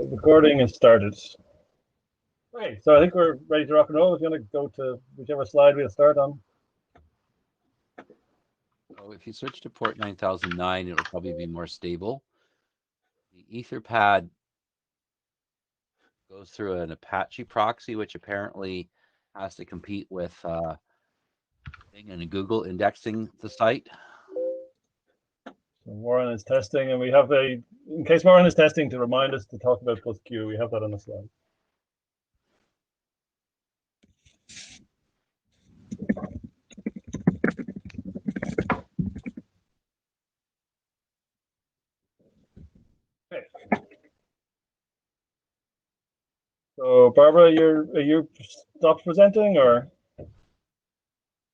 Recording has started. Okay, so I think we're ready to rock and roll. We're going to go to whichever slide we'll start on. So if you switch to port 9009, it'll probably be more stable. The Etherpad goes through an Apache proxy, which apparently has to compete with Bing and Google indexing the site. So Warren is testing, and we have in case Warren is testing, to remind us to talk about plus Q, we have that on the slide. Okay. So Barbara, are you stopped presenting, or?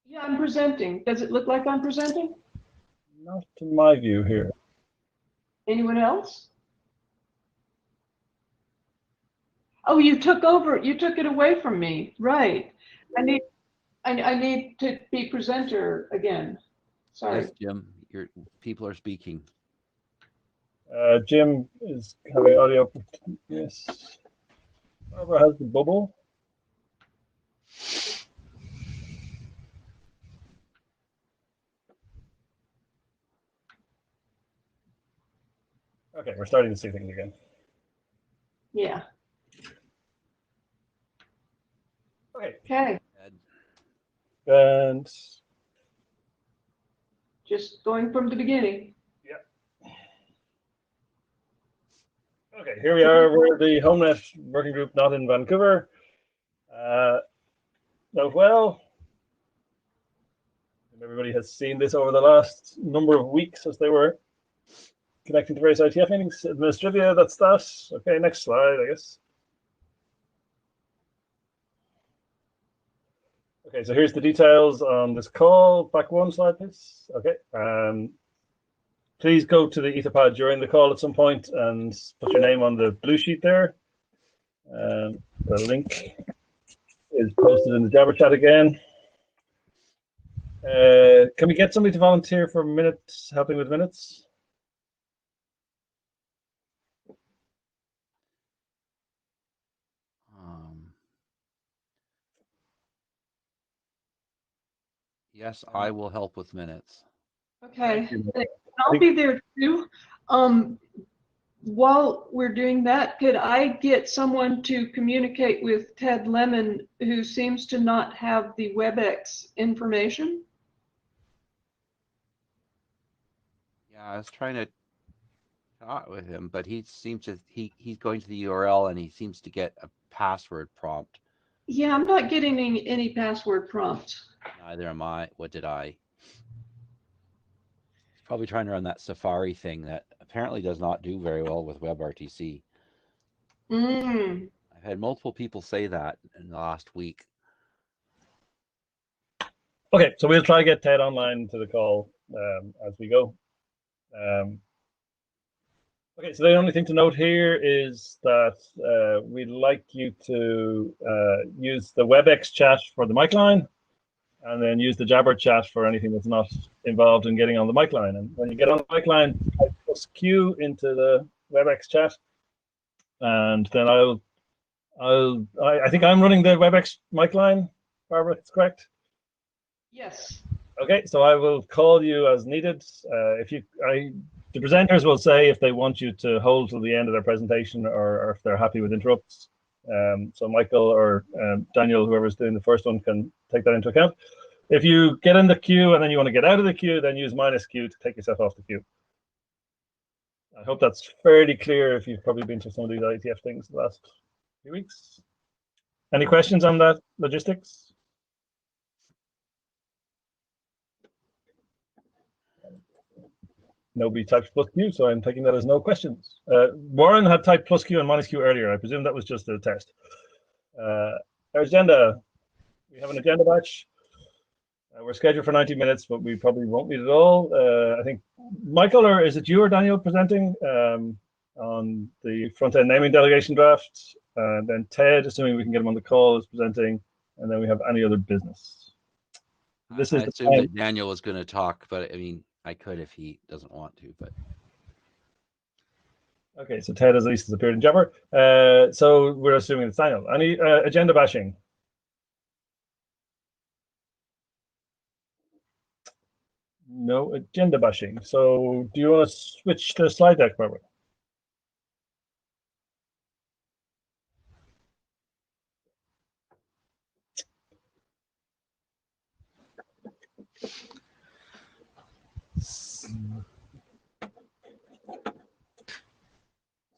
Yeah, I'm presenting. Does it look like I'm presenting? Not to my view here. Anyone else? Oh, you took over. You took it away from me. Right. I need to be presenter again. Sorry. Yes, Jim, your people are speaking. Jim is having audio. Yes. Barbara has the bubble. Okay, we're starting to see things again. Yeah. Okay. Okay. And Just going from the beginning. yeah. Okay, here we are. We're the HOMENET working group, not in Vancouver. Well, everybody has seen this over the last number of weeks as they were connecting to various IETF meetings. Administrivia, that's that. Okay, next slide, I guess. Okay, so here's the details on this call. Back one slide, please. Okay. Please go to the Etherpad during the call at some point and put your name on the blue sheet there. The link is posted in the Jabber chat again. Can we get somebody to volunteer for minutes, helping with minutes? Yes, I will help with minutes. Okay. I'll be there too. While we're doing that, could I get someone to communicate with Ted Lemon, who seems to not have the WebEx information? Yeah, I was trying to talk with him, but he seems to he's going to the URL and he seems to get a password prompt. Yeah, I'm not getting any password prompts. Neither am I. What did I? He's probably trying to run that Safari thing that apparently does not do very well with WebRTC. I've had multiple people say that in the last week. Okay, so we'll try to get Ted online to the call as we go. Okay, so the only thing to note here is that we'd like you to use the WebEx chat for the mic line, and then use the Jabber chat for anything that's not involved in getting on the mic line. And when you get on the mic line, type plus Q into the WebEx chat, and then I think I'm running the WebEx mic line. Barbara, that's correct? Yes. Okay, so I will call you as needed. The presenters will say if they want you to hold till the end of their presentation or if they're happy with interrupts. So Michael or Daniel, whoever's doing the first one, can take that into account. If you get in the queue and then you want to get out of the queue, then use -Q to take yourself off the queue. I hope that's fairly clear if you've probably been to some of these IETF things the last few weeks. Any questions on that logistics? Nobody typed plus Q, so I'm taking that as no questions. Warren had typed plus Q and -Q earlier. I presume that was just a test. Our agenda. We have an agenda batch. We're scheduled for 90 minutes, but we probably won't meet at all. I think, Michael, or is it you or Daniel presenting on the front-end naming delegation draft? And then Ted, assuming we can get him on the call, is presenting. And then we have any other business. This is I assumed that Daniel was going to talk, but I mean, I could if he doesn't want to, but. Okay, so Ted at least has appeared in Jabber. So we're assuming it's Daniel. Any agenda bashing? No agenda bashing. So do you want to switch the slide deck, Barbara?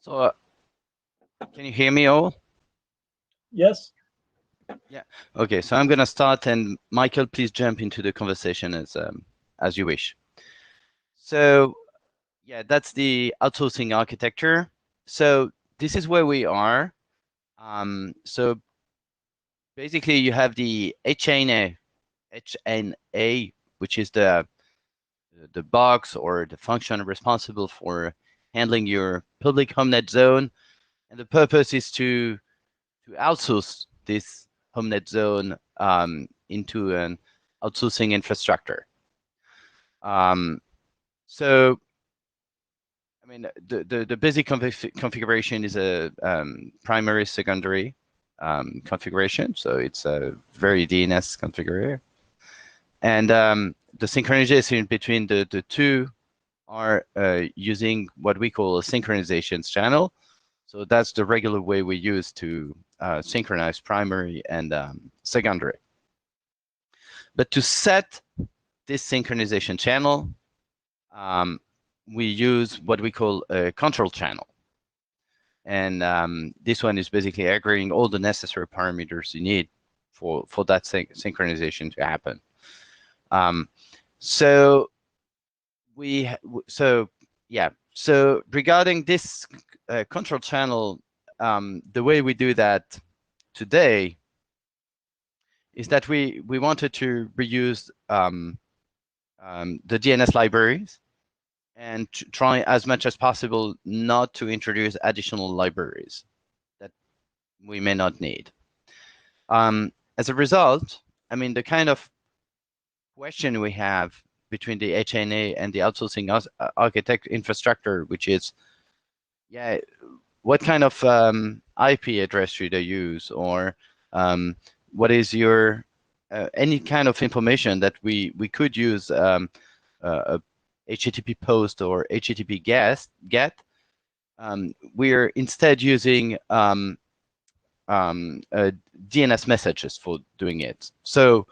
So, can you hear me all? Yes. Yeah. Okay, so I'm gonna start, and Michael, please jump into the conversation as you wish. So, yeah, that's the outsourcing architecture. So this is where we are. So basically, you have the HNA, which is the box or the function responsible for handling your public HOMENET zone, and the purpose is to outsource this HOMENET zone into an outsourcing infrastructure. So, I mean, the basic configuration is a primary secondary configuration, so it's a very DNS configurator, and the synchronization between the two are using what we call a synchronizations channel. So that's the regular way we use to synchronize primary and secondary. But to set this synchronization channel, we use what we call a control channel. And this one is basically aggregating all the necessary parameters you need for that synchronization to happen. So regarding this control channel, the way we do that today is that we wanted to reuse the DNS libraries and try as much as possible not to introduce additional libraries that we may not need. As a result, I mean, the kind of question we have between the HNA and the outsourcing architect infrastructure, which is, yeah, what kind of IP address should I use, or what is your any kind of information that we could use a HTTP post or HTTP GET. We're instead using DNS messages for doing it. So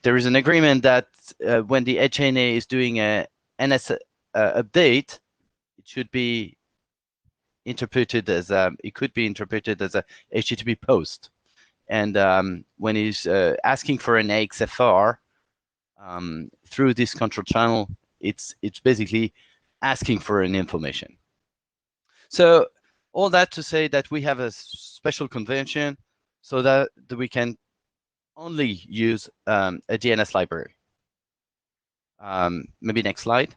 there is an agreement that when the HNA is doing a NS update, it should be interpreted as it could be interpreted as a HTTP post. And when he's asking for an AXFR through this control channel, it's basically asking for an information. So all that to say that we have a special convention so that we can only use a DNS library. Maybe next slide.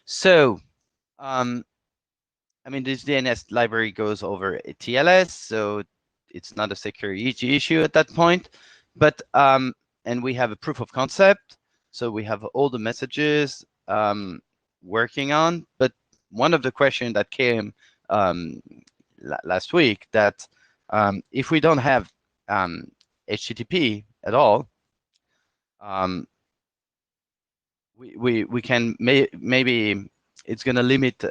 So, I mean, this DNS library goes over a TLS, so it's not a security issue at that point. But and we have a proof of concept, so we have all the messages working on. But one of the questions that came last week that if we don't have HTTP at all, we can maybe it's going to limit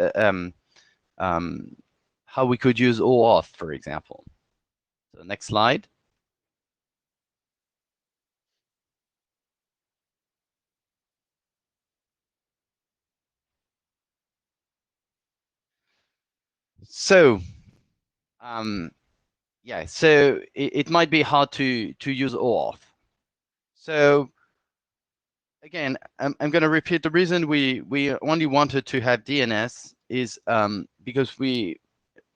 how we could use OAuth, for example. So next slide. So yeah, so it might be hard to use OAuth. So again, I'm going to repeat the reason we only wanted to have DNS is because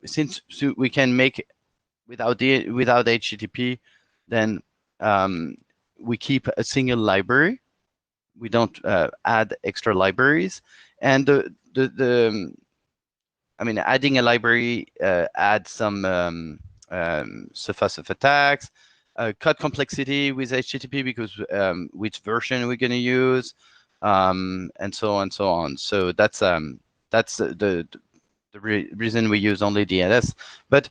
since we can make without HTTP, then we keep a single library. We don't add extra libraries, and I mean, adding a library adds some surface of attacks, cut complexity with HTTP because which version we're going to use, and so on and so on. So that's the reason we use only DNS. But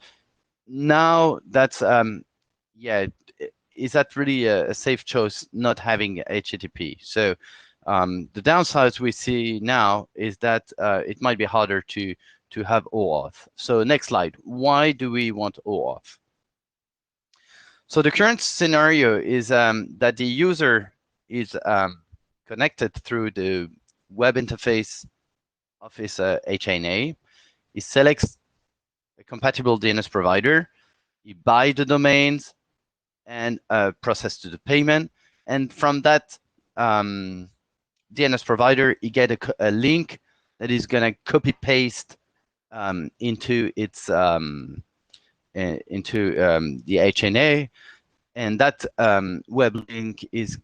now that's yeah, is that really a safe choice not having HTTP? So the downsides we see now is that it might be harder to have OAuth. So next slide. Why do we want OAuth? So the current scenario is that the user is connected through the web interface of his HNA. He selects a compatible DNS provider. He buys the domains and process to the payment. And from that DNS provider, you get a link that is going to copy paste into its the HNA, and that web link is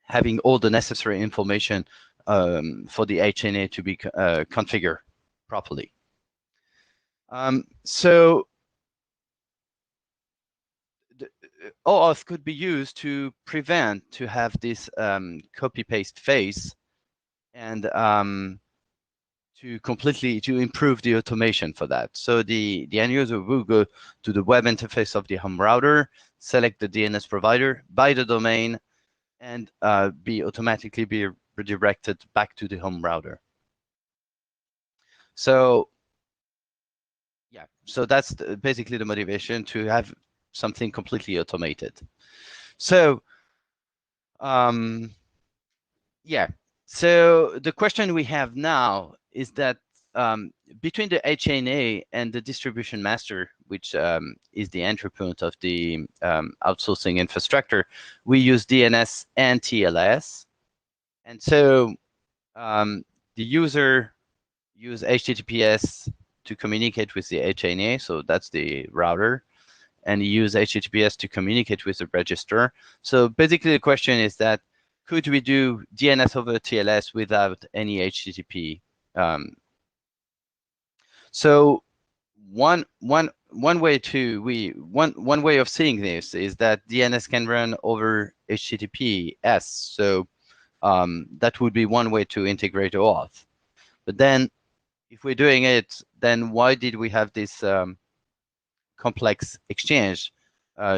having all the necessary information for the HNA to be configured properly. So OAuth could be used to prevent to have this copy paste phase, and to improve the automation for that. So the end user will go to the web interface of the home router, select the DNS provider, buy the domain, and be automatically be redirected back to the home router. So yeah, so that's basically the motivation, to have something completely automated. So yeah, so the question we have now is that between the HNA and the distribution master, which is the entry point of the outsourcing infrastructure, we use DNS and TLS. And so the user use HTTPS to communicate with the HNA, so that's the router, and use HTTPS to communicate with the register. So basically the question is that, could we do DNS over TLS without any HTTP? So one way of seeing this is that DNS can run over HTTPS. So that would be one way to integrate OAuth. But then, if we're doing it, then why did we have this complex exchange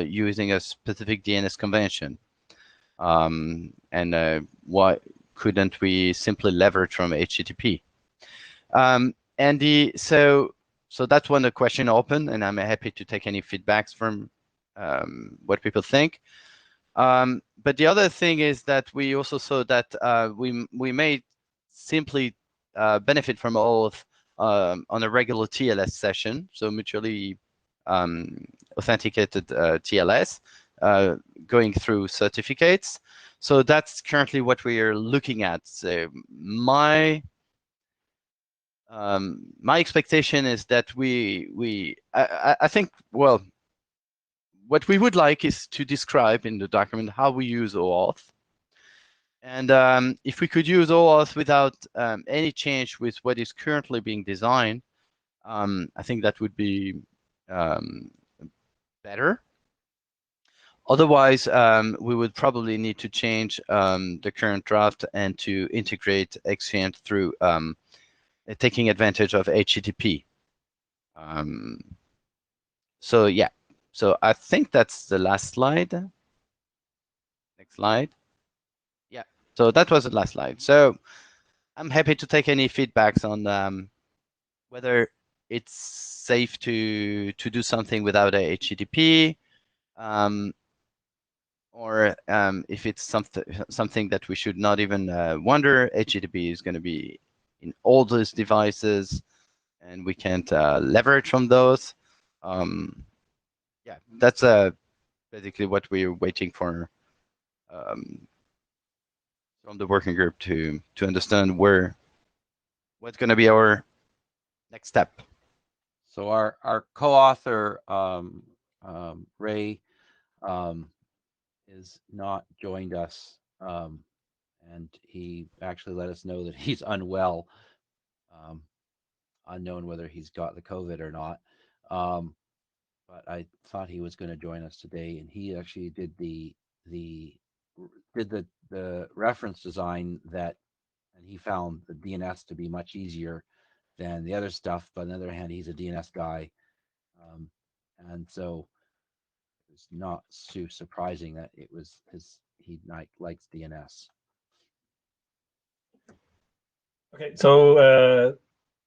using a specific DNS convention? And why couldn't we simply leverage from HTTP? So that's one question open, and I'm happy to take any feedbacks from what people think. But the other thing is that we also saw that we may simply benefit from OAuth on a regular TLS session, so mutually authenticated TLS, going through certificates. So that's currently what we are looking at. So my expectation is that I think, well, what we would like is to describe in the document how we use OAuth. And if we could use OAuth without any change with what is currently being designed, I think that would be better. Otherwise, we would probably need to change the current draft and to integrate Exchange through taking advantage of HTTP. So yeah, so I think that's the last slide. Next slide. Yeah, so that was the last slide. So I'm happy to take any feedbacks on whether it's safe to do something without a HTTP, or if it's something that we should not even wonder. HTTP is going to be in all those devices, and we can't leverage from those. Yeah, that's basically what we're waiting for from the working group to understand what's going to be our next step. So our co-author Ray is not joined us, and he actually let us know that he's unwell. Unknown whether he's got the COVID or not. But I thought he was going to join us today, and he actually did the did the reference design that, and he found the DNS to be much easier than the other stuff. But on the other hand, he's a DNS guy, and so it's not too surprising that it was he likes DNS. Okay, so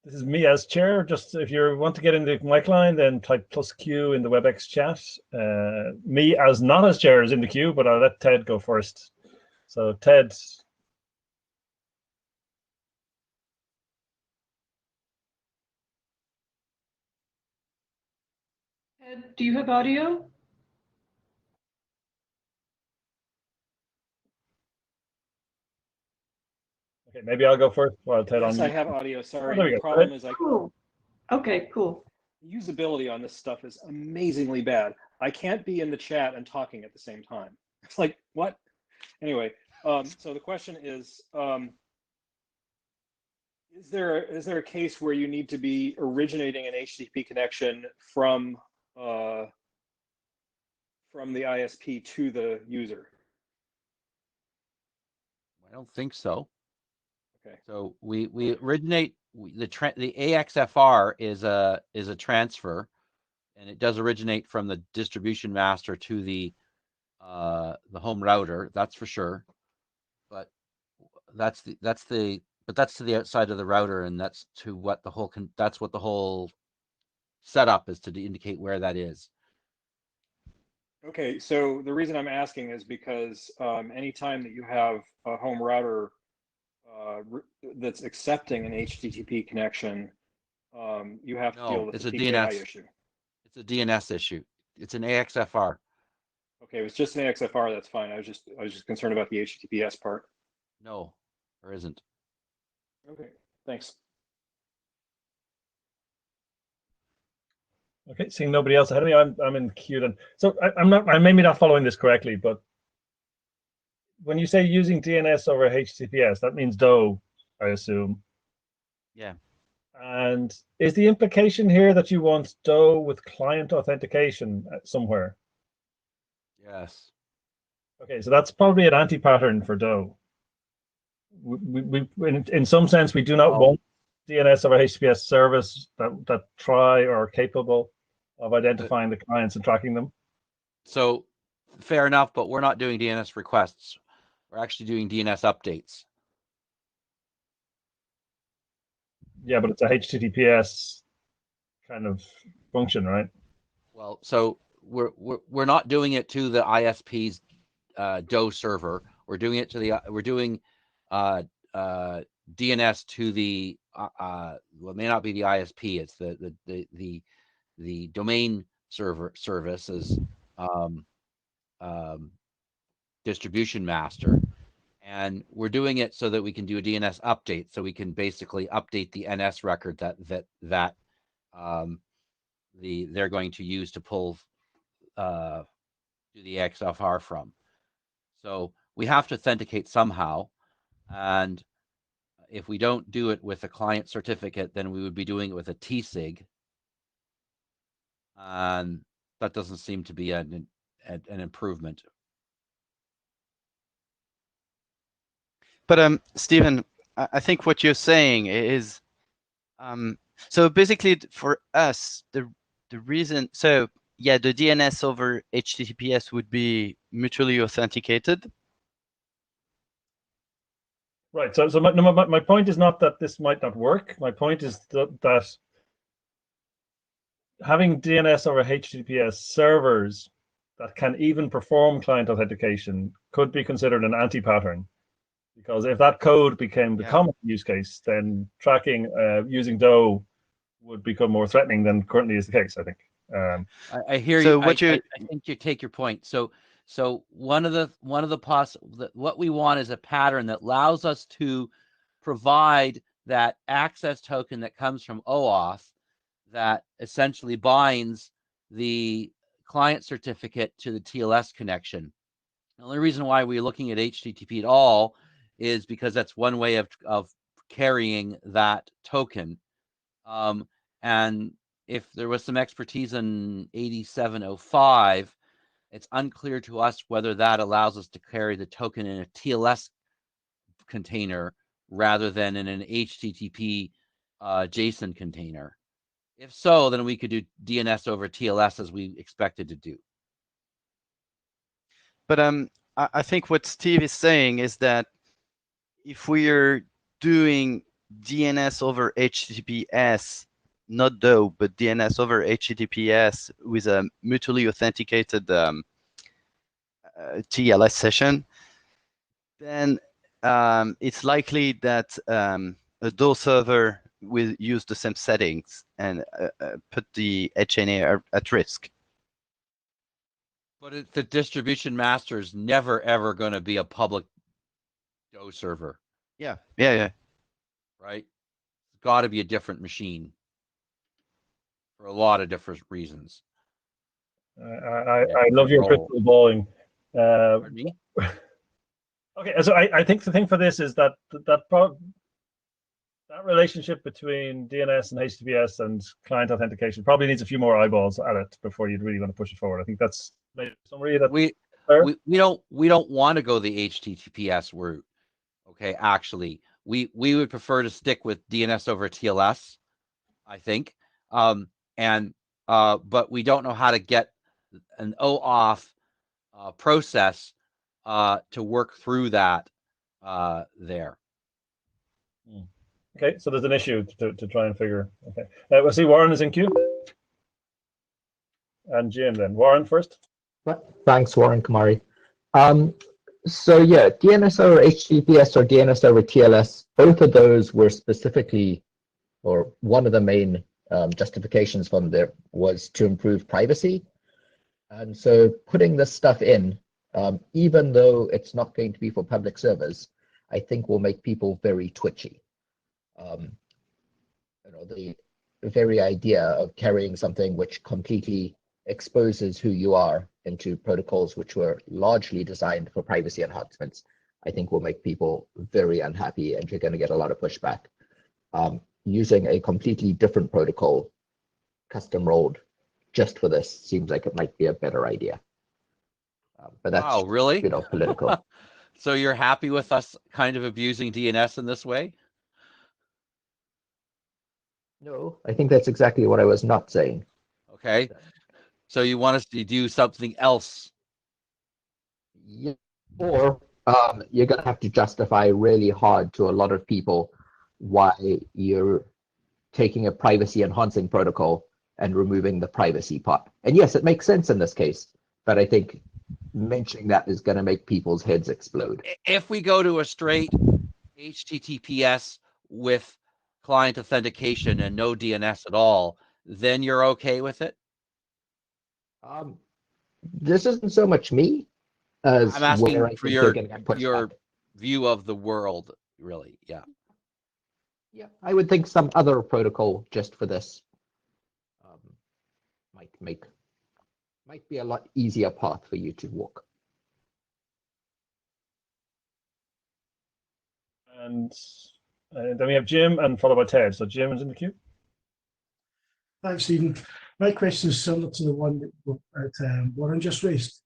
this is me as chair. Just if you want to get into my line, then type +Q in the WebEx chat. Me as not as chair is in the queue, but I'll let Ted go first. So Ted. Ed, do you have audio? Okay, maybe I'll go first while Ted Yes, on. I have audio. Sorry. there we The go. problem is Cool. Okay, cool. usability on this stuff is amazingly bad. I can't be in the chat and talking at the same time. It's like, what? Anyway, so the question is there a case where you need to be originating an HTTP connection from the ISP to the user? I don't think so. Okay. So we originate the AXFR is a transfer, and it does originate from the distribution master to the home router. That's for sure. But that's to the outside of the router, and that's to what the whole setup is, to indicate where that is. Okay, so the reason I'm asking is because anytime that you have a home router that's accepting an HTTP connection, you have to deal with it's the a PKI DNS issue. It's a DNS issue. It's an AXFR. Okay, it was just an AXFR. That's fine. I was just concerned about the HTTPS part. No, there isn't. Okay, thanks. Okay, seeing nobody else ahead of me, I'm in queue then. So I may be not following this correctly, but when you say using DNS over HTTPS, that means DOE, I assume. Yeah. And is the implication here that you want DOE with client authentication somewhere? Yes. Okay, so that's probably an anti-pattern for DOE. In some sense, we do not want DNS over HTTPS service that try or are capable of identifying the clients and tracking them. So fair enough, but we're not doing DNS requests. We're actually doing DNS updates. Yeah, but it's a HTTPS kind of function, right? Well, so we're not doing it to the ISP's DOE server. We're doing it to the DNS to the well, it may not be the ISP. It's the domain services distribution master, and we're doing it so that we can do a DNS update, so we can basically update the NS record that they're going to use to pull do the XFR from. So we have to authenticate somehow, and if we don't do it with a client certificate, then we would be doing it with a TSIG, and that doesn't seem to be an improvement. But Stephen, I think what you're saying is, so basically for us, the reason, so yeah, the DNS over HTTPS would be mutually authenticated. Right. So my point is not that this might not work. My point is that having DNS over HTTPS servers that can even perform client authentication could be considered an anti-pattern. Because if that code became the common use case, then tracking using DOE would become more threatening than currently is the case, I think. I hear so you. What I think you take your point. So what we want is a pattern that allows us to provide that access token that comes from OAuth that essentially binds the client certificate to the TLS connection. The only reason why we're looking at HTTP at all is because that's one way of carrying that token. And if there was some expertise in 8705, It's unclear to us whether that allows us to carry the token in a TLS container rather than in an HTTP JSON container. If so, then we could do DNS over TLS as we expected to do. But I think what Steve is saying is that if we are doing DNS over HTTPS, not DOE, but DNS over HTTPS with a mutually authenticated TLS session, then it's likely that a DOE server will use the same settings and put the HNA at risk. But the distribution master is never, ever going to be a public DOE server. Yeah. Right? It's got to be a different machine for a lot of different reasons. I love your crystal balling. Pardon me? Okay, so I think the thing for this is that that relationship between DNS and HTTPS and client authentication probably needs a few more eyeballs at it before you'd really want to push it forward. I think that's maybe summary that we don't want to go the HTTPS route. Okay, actually, we would prefer to stick with DNS over TLS, I think. But we don't know how to get an OAuth process to work through that there. Okay, so there's an issue to try and figure. Okay, we'll see. Warren is in queue, and Jim then. Warren first. Thanks, Warren Kamari. So yeah, DNS over HTTPS or DNS over TLS, both of those were specifically, or one of the main justifications from there was to improve privacy. And so putting this stuff in, even though it's not going to be for public servers, I think will make people very twitchy. The very idea of carrying something which completely exposes who you are into protocols which were largely designed for privacy enhancements, I think will make people very unhappy, and you're going to get a lot of pushback. Using a completely different protocol, custom rolled just for this, seems like it might be a better idea. But that's really? Political. So you're happy with us kind of abusing DNS in this way? No, I think that's exactly what I was not saying. Okay. So you want us to do something else? Yeah. Or you're going to have to justify really hard to a lot of people why you're taking a privacy enhancing protocol and removing the privacy part. And yes, it makes sense in this case, but I think mentioning that is going to make people's heads explode. If we go to a straight HTTPS with client authentication and no DNS at all, then you're okay with it? This isn't so much me as I'm asking where I for think your you're going to get pushback. view of the world, really. Yeah. Yeah, I would think some other protocol just for this might be a lot easier path for you to walk. And then we have Jim, and followed by Ted. So Jim is in the queue. Thanks, Stephen. My question is similar to the one that Warren just raised.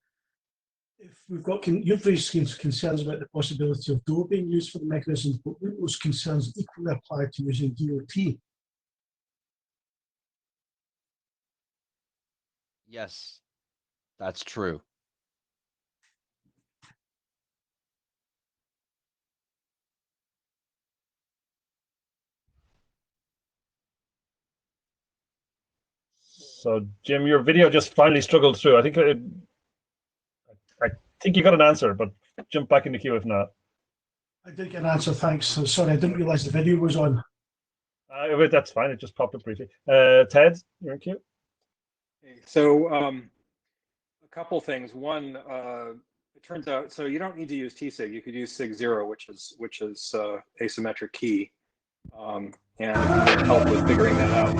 If we've got, you've raised concerns about the possibility of DOE being used for the mechanisms, but would those concerns equally apply to using DOT? Yes, that's true. So Jim, your video just finally struggled through. I think you got an answer, but jump back in the queue if not. I did get an answer, thanks. So sorry, I didn't realize the video was on. That's fine. It just popped up briefly. Ted, you're in queue. So a couple things. One, it turns out, so you don't need to use TSIG. You could use SIG0, which is asymmetric key, and if you need help with figuring that out.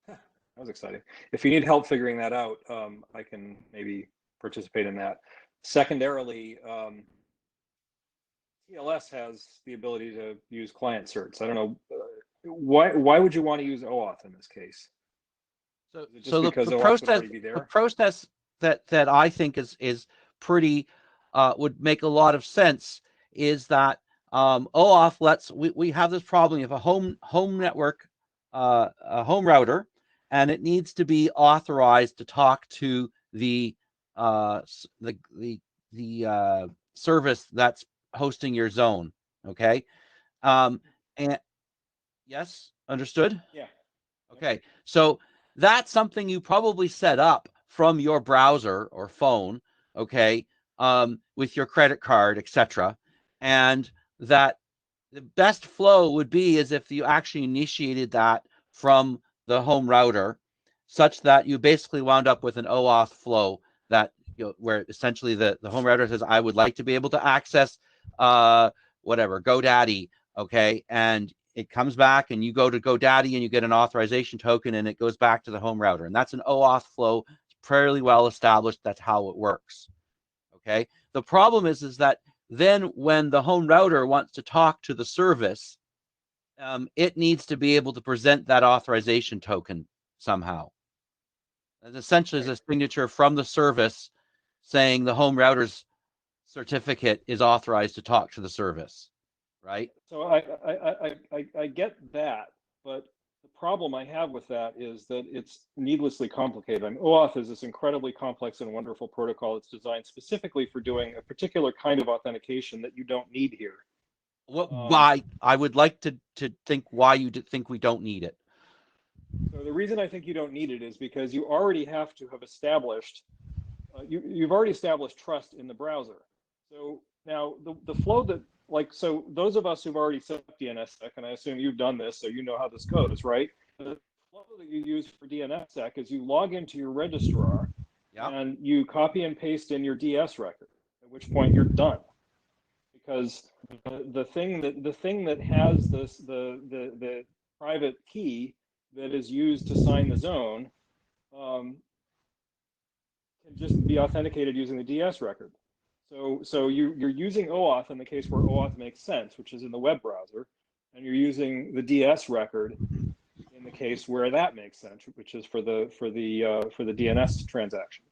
That was exciting. If you need help figuring that out, I can maybe participate in that. Secondarily, TLS has the ability to use client certs. I don't know why would you want to use OAuth in this case? So, Is it just so because the OAuth would process, already be the there? process that I think is pretty would make a lot of sense is that OAuth we have this problem. You have a home network, a home router, and it needs to be authorized to talk to the service that's hosting your zone. Okay, and yes, understood. Yeah. Okay, so that's something you probably set up from your browser or phone, okay, with your credit card, etc. And that the best flow would be as if you actually initiated that from the home router, such that you basically wound up with an OAuth flow that where essentially the home router says, I would like to be able to access whatever, GoDaddy, okay, and it comes back and you go to GoDaddy and you get an authorization token and it goes back to the home router. And that's an OAuth flow. It's fairly well established. That's how it works. Okay. The problem is that then when the home router wants to talk to the service, it needs to be able to present that authorization token somehow. And essentially is a signature from the service saying the home router's certificate is authorized to talk to the service, right? So I get that, but the problem I have with that is that it's needlessly complicated. I mean, OAuth is this incredibly complex and wonderful protocol. It's designed specifically for doing a particular kind of authentication that you don't need here. Why I would like to think why you think we don't need it. So the reason I think you don't need it is because you already have to have established, you've already established trust in the browser. So now the flow that, like, so those of us who've already set up DNSSEC, and I assume you've done this, so you know how this goes, right? The flow that you use for DNSSEC is you log into your registrar and you copy and paste in your DS record, at which point you're done. Because the thing that has this the private key that is used to sign the zone can just be authenticated using the DS record. So you're using OAuth in the case where OAuth makes sense, which is in the web browser, and you're using the DS record in the case where that makes sense, which is for the DNS transaction.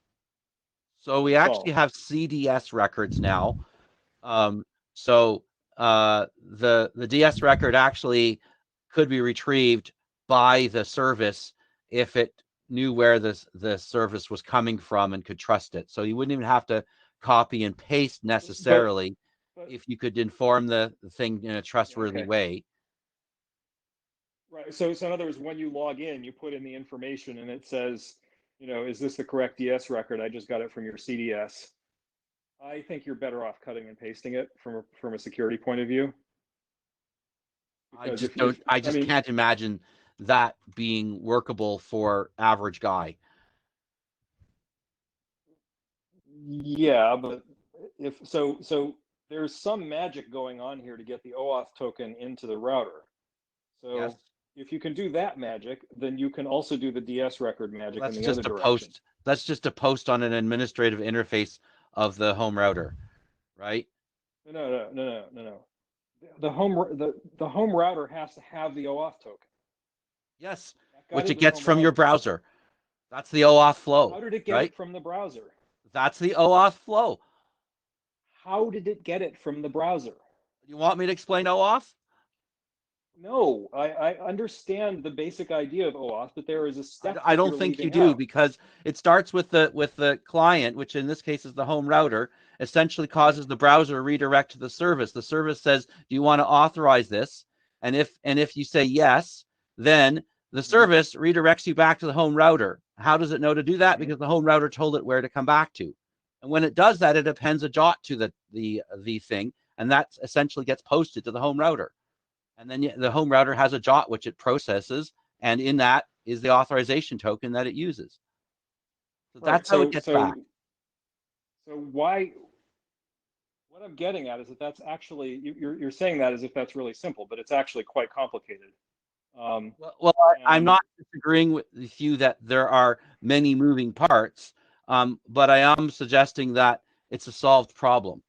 So we actually have CDS records now. So the DS record actually could be retrieved by the service if it knew where the service was coming from and could trust it. So you wouldn't even have to copy and paste necessarily but if you could inform the thing in a trustworthy way. Right. So in other words, when you log in, you put in the information and it says, you know, is this the correct DS record? I just got it from your CDS. I think you're better off cutting and pasting it from a security point of view. I just can't imagine that being workable for average guy. Yeah, but if so there's some magic going on here to get the OAuth token into the router. So if you can do that magic, then you can also do the DS record magic in the other direction. That's just a post on an administrative interface of the home router, right? No. The home router has to have the OAuth token. Yes, which it gets from your browser. That's the OAuth flow. How did it get it from the browser? That's the OAuth flow. How did it get it from the browser? You want me to explain OAuth? No, I understand the basic idea of OAuth, but there is a step. I don't think you do, because it starts with the client, which in this case is the home router, essentially causes the browser to redirect to the service. The service says, do you want to authorize this? And if you say yes, then the service redirects you back to the home router. How does it know to do that? Because the home router told it where to come back to. And when it does that, it appends a JOT to the thing, and that essentially gets posted to the home router. And then the home router has a JOT which it processes, and in that is the authorization token that it uses. So that's how it gets back. So why? What I'm getting at is that that's actually you're saying that as if that's really simple, but it's actually quite complicated. I'm not disagreeing with you that there are many moving parts, but I am suggesting that it's a solved problem.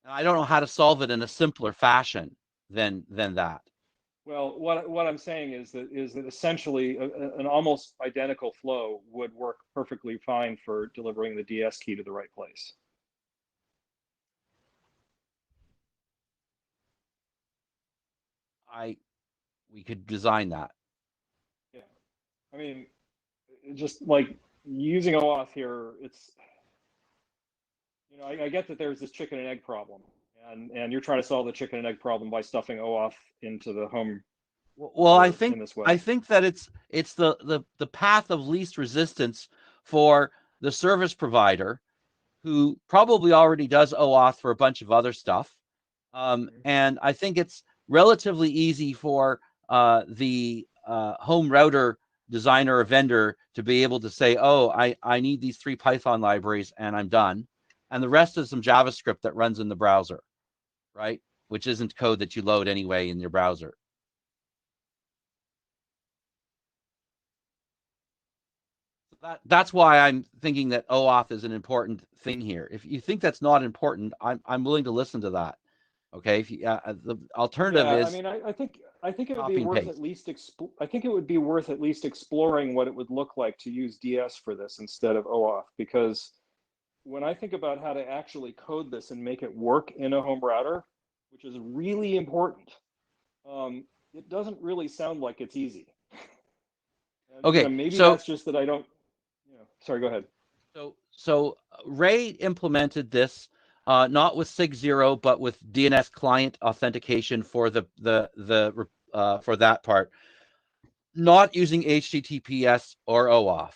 And I don't know how to solve it in a simpler fashion than that. Well, what I'm saying is that essentially an almost identical flow would work perfectly fine for delivering the DS key to the right place. We could design that. Yeah, I mean, just like using OAuth here, it's, you know, I get that there's this chicken and egg problem, and you're trying to solve the chicken and egg problem by stuffing OAuth into the home. Well, I in this way. think that it's the path of least resistance for the service provider, who probably already does OAuth for a bunch of other stuff. And I think it's relatively easy for the home router designer or vendor to be able to say, oh, I need these 3 Python libraries and I'm done. And the rest is some JavaScript that runs in the browser, right? Which isn't code that you load anyway in your browser. That's why I'm thinking that OAuth is an important thing here. If you think that's not important, I'm willing to listen to that. Okay, if you, the alternative is, I mean, I think it would copy be and worth paste. at least I think it would be worth at least exploring what it would look like to use DS for this instead of OAuth, because when I think about how to actually code this and make it work in a home router, which is really important, it doesn't really sound like it's easy. And, Okay, you know, maybe so that's just that I don't. You know, sorry, go ahead. So Ray implemented this not with SIG0, but with DNS client authentication for for that part, not using HTTPS or OAuth.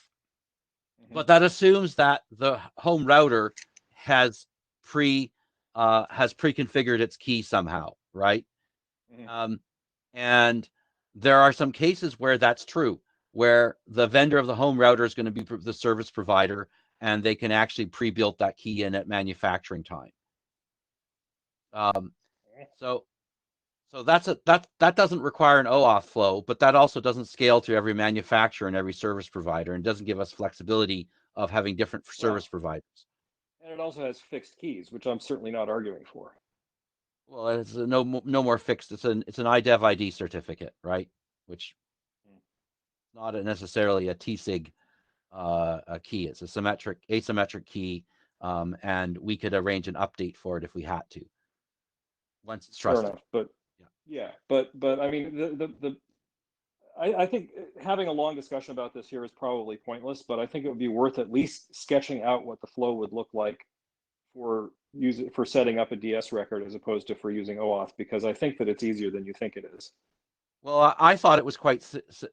But that assumes that the home router has pre-configured its key somehow, right? And there are some cases where that's true, where the vendor of the home router is going to be the service provider, and they can actually pre-build that key in at manufacturing time. So that doesn't require an OAuth flow, but that also doesn't scale to every manufacturer and every service provider, and doesn't give us flexibility of having different service providers. And it also has fixed keys, which I'm certainly not arguing for. Well, it's no more fixed. It's an IDEV ID certificate, right? Which not necessarily a TSIG a key. It's a asymmetric key, and we could arrange an update for it if we had to. Once it's trusted. Fair enough, but yeah, but I mean I think having a long discussion about this here is probably pointless, but I think it would be worth at least sketching out what the flow would look like for setting up a DS record as opposed to for using OAuth, because I think that it's easier than you think it is. Well, I thought it was quite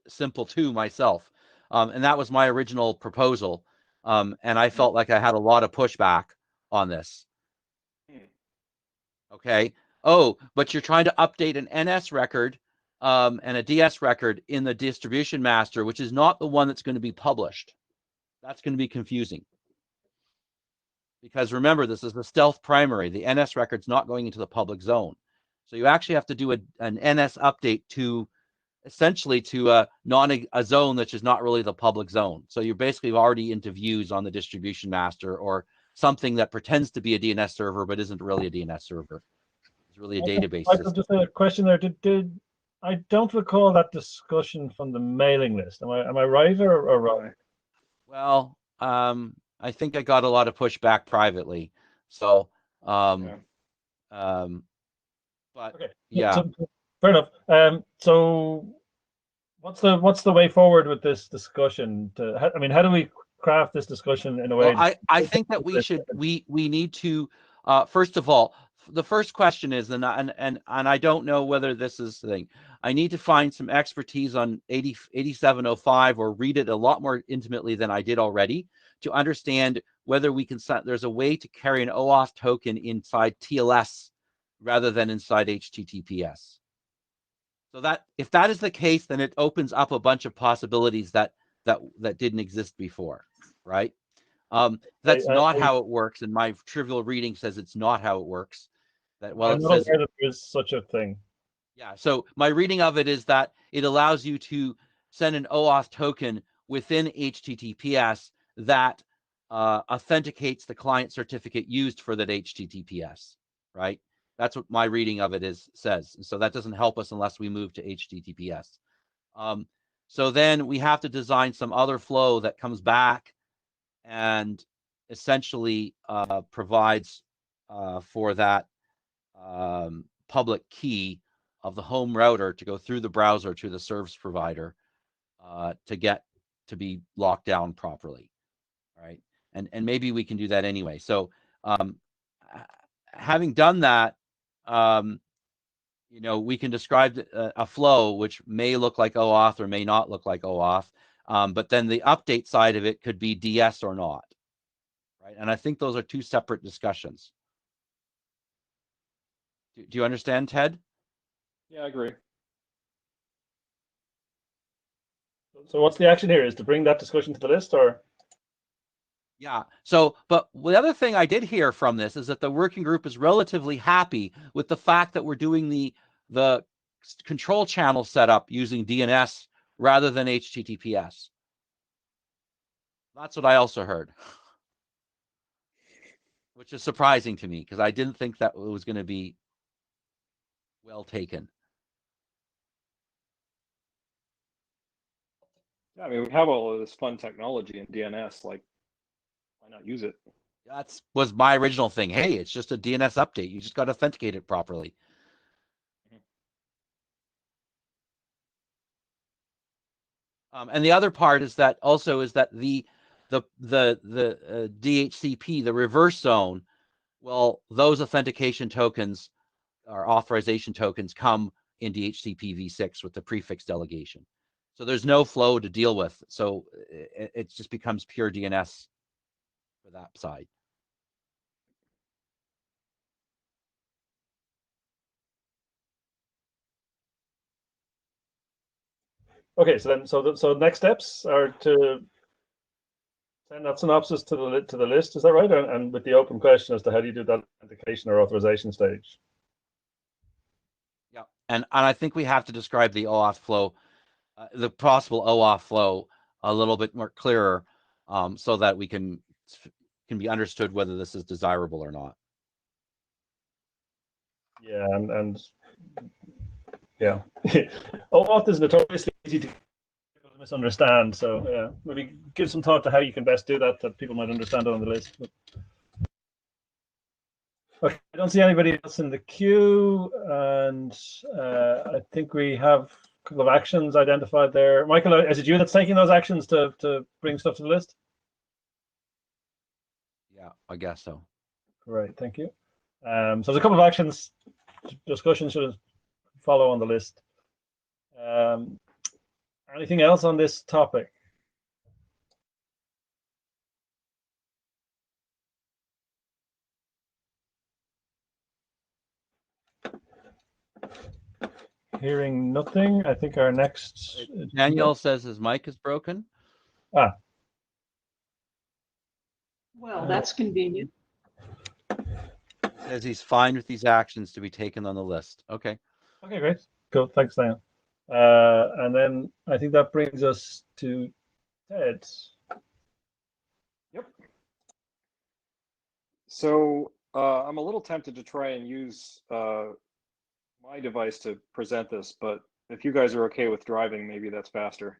simple too myself, and that was my original proposal, and I felt like I had a lot of pushback on this. Okay. Oh, but you're trying to update an NS record and a DS record in the distribution master, which is not the one that's going to be published. That's going to be confusing. Because remember, this is the stealth primary. The NS record's not going into the public zone. So you actually have to do an NS update to essentially to a zone that is not really the public zone. So you're basically already into views on the distribution master, or something that pretends to be a DNS server but isn't really a DNS server. It's really a database system. Just a question there. Did I don't recall that discussion from the mailing list. Am I right or wrong? Well, I think I got a lot of pushback privately. So, but okay. Yeah. So, fair enough. So what's the way forward with this discussion? I mean, how do we craft this discussion in a way? Well, I think that we need to first of all, the first question is, and I don't know whether this is the thing. I need to find some expertise on 8705 or read it a lot more intimately than I did already to understand whether we can there's a way to carry an OAuth token inside TLS rather than inside HTTPS. So that if that is the case, then it opens up a bunch of possibilities that didn't exist before, right? That's not how it works, and my trivial reading says it's not how it works. That I'm not aware that there's such a thing. Yeah, so my reading of it is that it allows you to send an OAuth token within HTTPS that authenticates the client certificate used for that HTTPS, right? That's what my reading of it says. So that doesn't help us unless we move to HTTPS. So then we have to design some other flow that comes back and essentially provides for that public key of the home router to go through the browser to the service provider to be locked down properly, right? And maybe we can do that anyway. So having done that, we can describe a flow which may look like OAuth or may not look like OAuth, but then the update side of it could be DS or not, right? And I think those are two separate discussions. Do you understand, Ted? Yeah, I agree. So what's the action here? Is to bring that discussion to the list, or? Yeah. So, but the other thing I did hear from this is that the working group is relatively happy with the fact that we're doing the control channel setup using DNS rather than HTTPS. That's what I also heard, which is surprising to me because I didn't think that it was going to be well taken. Yeah, I mean, we have all of this fun technology in DNS. Like, why not use it? That was my original thing. Hey, it's just a DNS update. You just got to authenticate it properly. And the other part is that the DHCP, the reverse zone, well, those authentication tokens or authorization tokens come in DHCP v6 with the prefix delegation. So there's no flow to deal with. So it just becomes pure DNS for that side. Okay, so next steps are to send that synopsis to the list. Is that right? And with the open question as to how do you do that authentication or authorization stage? Yeah, and I think we have to describe the OAuth flow, the possible OAuth flow, a little bit more clearer, so that we can be understood whether this is desirable or not. Yeah, and yeah, OAuth is notoriously easy to misunderstand. So yeah, maybe give some thought to how you can best do that people might understand it on the list. Okay, I don't see anybody else in the queue, and I think we have a couple of actions identified there. Michael, is it you that's taking those actions to bring stuff to the list? Yeah, I guess so. Great, thank you. So there's a couple of actions. Discussion should follow on the list. Anything else on this topic? Hearing nothing, I think our next. Daniel says his mic is broken. Ah. Well, that's convenient. Says he's fine with these actions to be taken on the list. Okay. Okay, great. Cool. Thanks, Dan. And then I think that brings us to Ted. Yep. So I'm a little tempted to try and use my device to present this, but if you guys are okay with driving, maybe that's faster.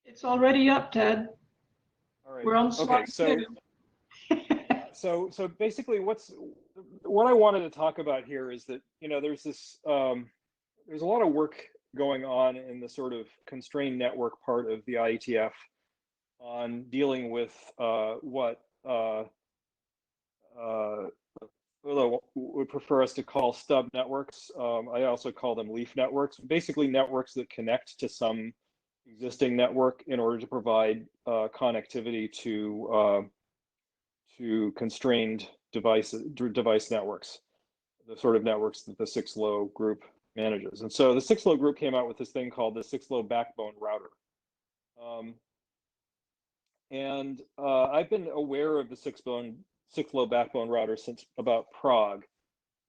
It's already up, Ted. All right. We're on Okay, slide so basically what I wanted to talk about here is that, there's this there's a lot of work going on in the sort of constrained network part of the IETF on dealing with what would prefer us to call stub networks. I also call them leaf networks, basically networks that connect to some existing network in order to provide connectivity to constrained device networks, the sort of networks that the 6LO group manages. And so the 6LO group came out with this thing called the 6LO backbone router. I've been aware of the 6LO backbone router since about Prague.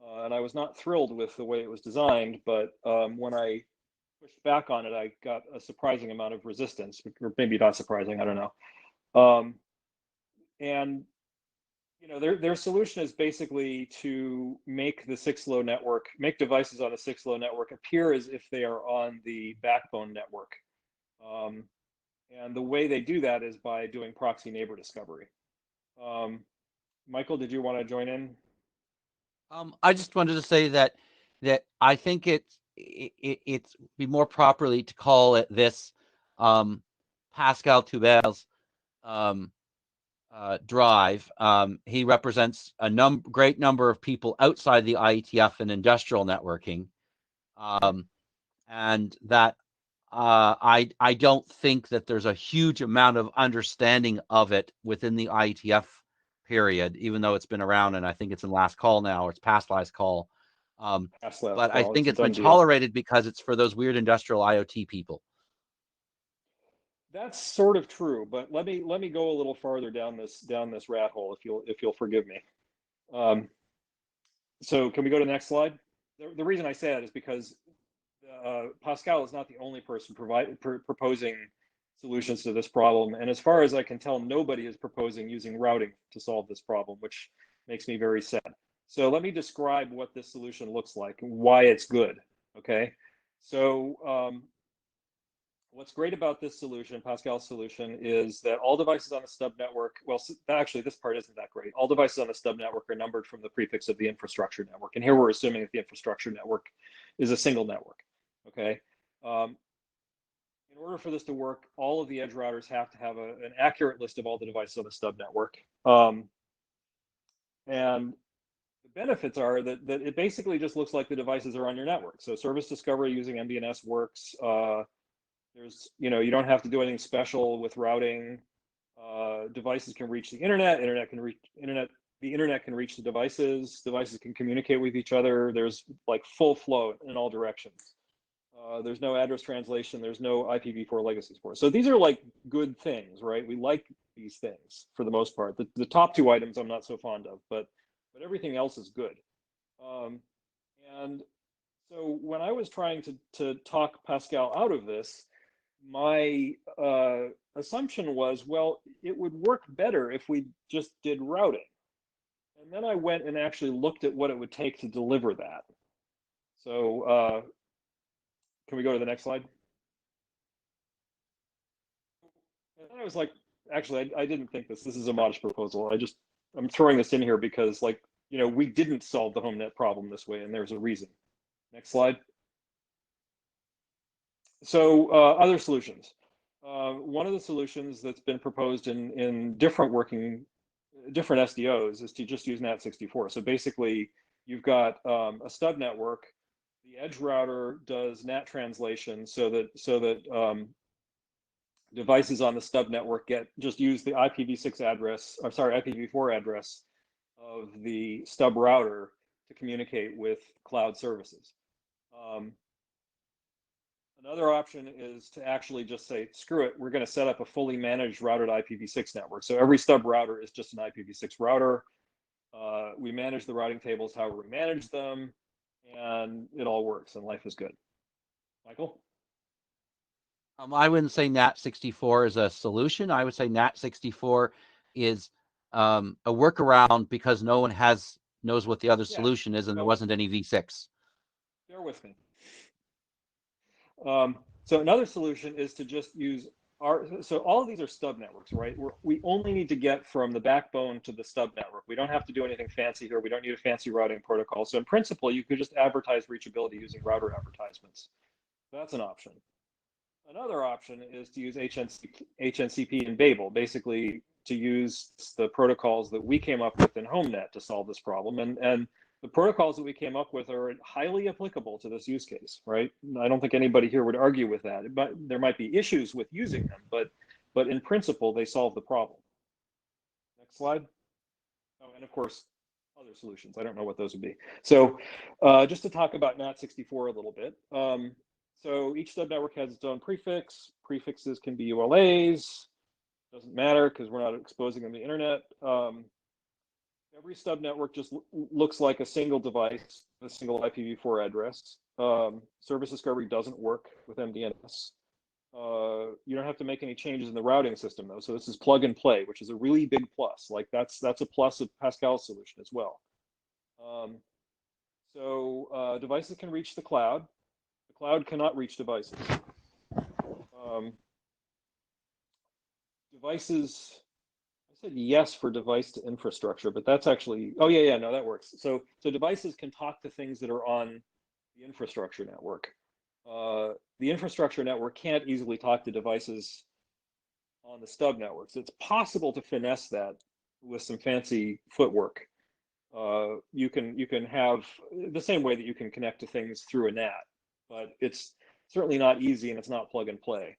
And I was not thrilled with the way it was designed, but when I pushed back on it, I got a surprising amount of resistance, or maybe not surprising, I don't know. And their solution is basically to make the 6LO network, make devices on the 6LO network appear as if they are on the backbone network. And the way they do that is by doing proxy neighbor discovery. Michael, did you want to join in? I just wanted to say that I think it's be more properly to call it this Pascal Touber's drive. He represents a great number of people outside the IETF and industrial networking, and that I don't think that there's a huge amount of understanding of it within the IETF period, even though it's been around, and I think it's in last call now, or it's past last call. But I think it's been tolerated because it's for those weird industrial IoT people. That's sort of true, but let me go a little farther down this rat hole, if you'll forgive me. So can we go to the next slide? The reason I say that is because Pascal is not the only person proposing solutions to this problem, and as far as I can tell, nobody is proposing using routing to solve this problem, which makes me very sad. So let me describe what this solution looks like and why it's good. Okay, so what's great about this solution, Pascal's solution, is that all devices on the stub network, well, actually this part isn't that great. All devices on the stub network are numbered from the prefix of the infrastructure network. And here we're assuming that the infrastructure network is a single network, okay? In order for this to work, all of the edge routers have to have an accurate list of all the devices on the stub network. And the benefits are that it basically just looks like the devices are on your network. So service discovery using MDNS works. There's, you don't have to do anything special with routing. Devices can reach the internet. The internet can reach the devices. Devices can communicate with each other. There's like full flow in all directions. There's no address translation. There's no IPv4 legacy support. So these are like good things, right? We like these things for the most part. The top two items I'm not so fond of, but everything else is good. And so when I was trying to talk Pascal out of this, my assumption was, well, it would work better if we just did routing. And then I went and actually looked at what it would take to deliver that. So can we go to the next slide? And I was like, actually, I didn't think this is a modest proposal. I'm throwing this in here because, like, we didn't solve the HOMENET problem this way, and there's a reason. Next slide. So other solutions. One of the solutions that's been proposed in different SDOs is to just use NAT64. So basically, you've got a stub network. The edge router does NAT translation so that devices on the stub network just use the IPv6 address, or sorry, IPv4 address of the stub router to communicate with cloud services. Another option is to actually just say, screw it, we're going to set up a fully managed routed IPv6 network. So every stub router is just an IPv6 router. We manage the routing tables however we manage them, and it all works, and life is good. Michael? I wouldn't say NAT64 is a solution. I would say NAT64 is a workaround because no one knows what the other solution is, and there wasn't any V6. Bear with me. So another solution is to just use so all of these are stub networks, right? We only need to get from the backbone to the stub network. We don't have to do anything fancy here. We don't need a fancy routing protocol. So in principle, you could just advertise reachability using router advertisements. That's an option. Another option is to use HNCP and Babel, basically to use the protocols that we came up with in HOMENET to solve this problem. And the protocols that we came up with are highly applicable to this use case, right? I don't think anybody here would argue with that. But there might be issues with using them, but in principle, they solve the problem. Next slide. Oh, and of course, other solutions. I don't know what those would be. So just to talk about NAT64 a little bit. So each stub network has its own prefix. Prefixes can be ULAs. Doesn't matter because we're not exposing them to the internet. Every stub network just looks like a single device, a single IPv4 address. Service discovery doesn't work with MDNS. You don't have to make any changes in the routing system though. So this is plug and play, which is a really big plus. Like that's a plus of Pascal's solution as well. Devices can reach the cloud. The cloud cannot reach devices. Devices, I said yes for device to infrastructure, but that's actually, oh yeah, no, that works. So devices can talk to things that are on the infrastructure network. The infrastructure network can't easily talk to devices on the stub networks. It's possible to finesse that with some fancy footwork. You can have the same way that you can connect to things through a NAT, but it's certainly not easy and it's not plug and play.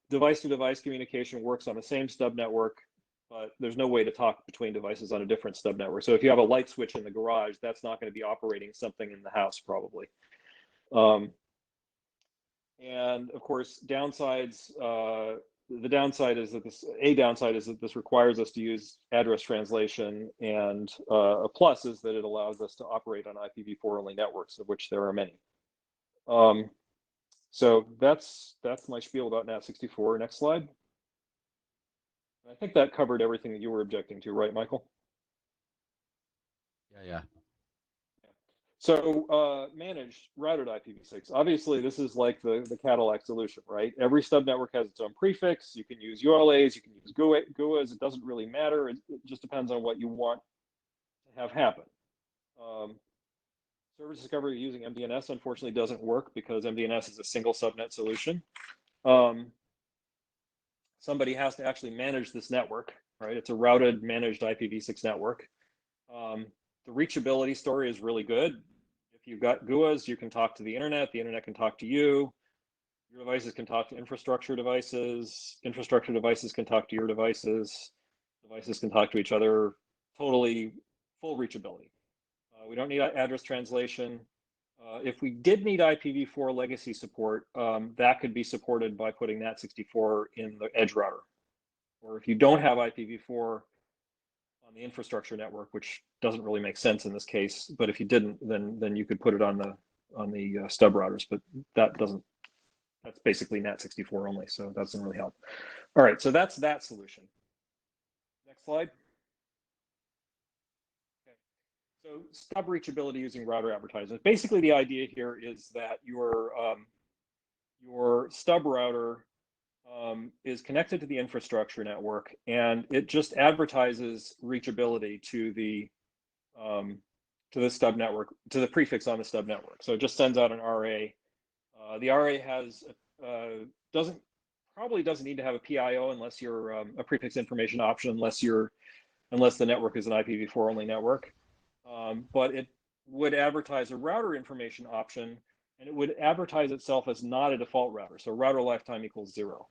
Device-to-device communication works on the same stub network, but there's no way to talk between devices on a different stub network. So if you have a light switch in the garage, that's not going to be operating something in the house probably. And of course, downsides, the downside is that this requires us to use address translation, and a plus is that it allows us to operate on IPv4 only networks, of which there are many. So that's my spiel about NAT64. Next slide. I think that covered everything that you were objecting to, right, Michael? Yeah. So managed routed IPv6. Obviously, this is like the Cadillac solution, right? Every stub network has its own prefix. You can use ULAs, you can use GUAs. It doesn't really matter. It just depends on what you want to have happen. Service discovery using MDNS unfortunately doesn't work because MDNS is a single subnet solution. Somebody has to actually manage this network, right? It's a routed managed IPv6 network. The reachability story is really good. If you've got GUAs, you can talk to the internet can talk to you. Your devices can talk to infrastructure devices can talk to your devices can talk to each other. Totally full reachability. We don't need address translation. If we did need IPv4 legacy support, that could be supported by putting NAT64 in the edge router. Or if you don't have IPv4 on the infrastructure network, which doesn't really make sense in this case, but if you didn't, then you could put it on the stub routers, but that's basically NAT64 only, so that doesn't really help. All right, so that's that solution. Next slide. So stub reachability using router advertisements. Basically, the idea here is that your stub router is connected to the infrastructure network, and it just advertises reachability to the stub network, to the prefix on the stub network. So it just sends out an RA. The RA has probably doesn't need to have a PIO unless you're a prefix information option, unless the network is an IPv4 only network. But it would advertise a router information option, and it would advertise itself as not a default router. So router lifetime equals 0.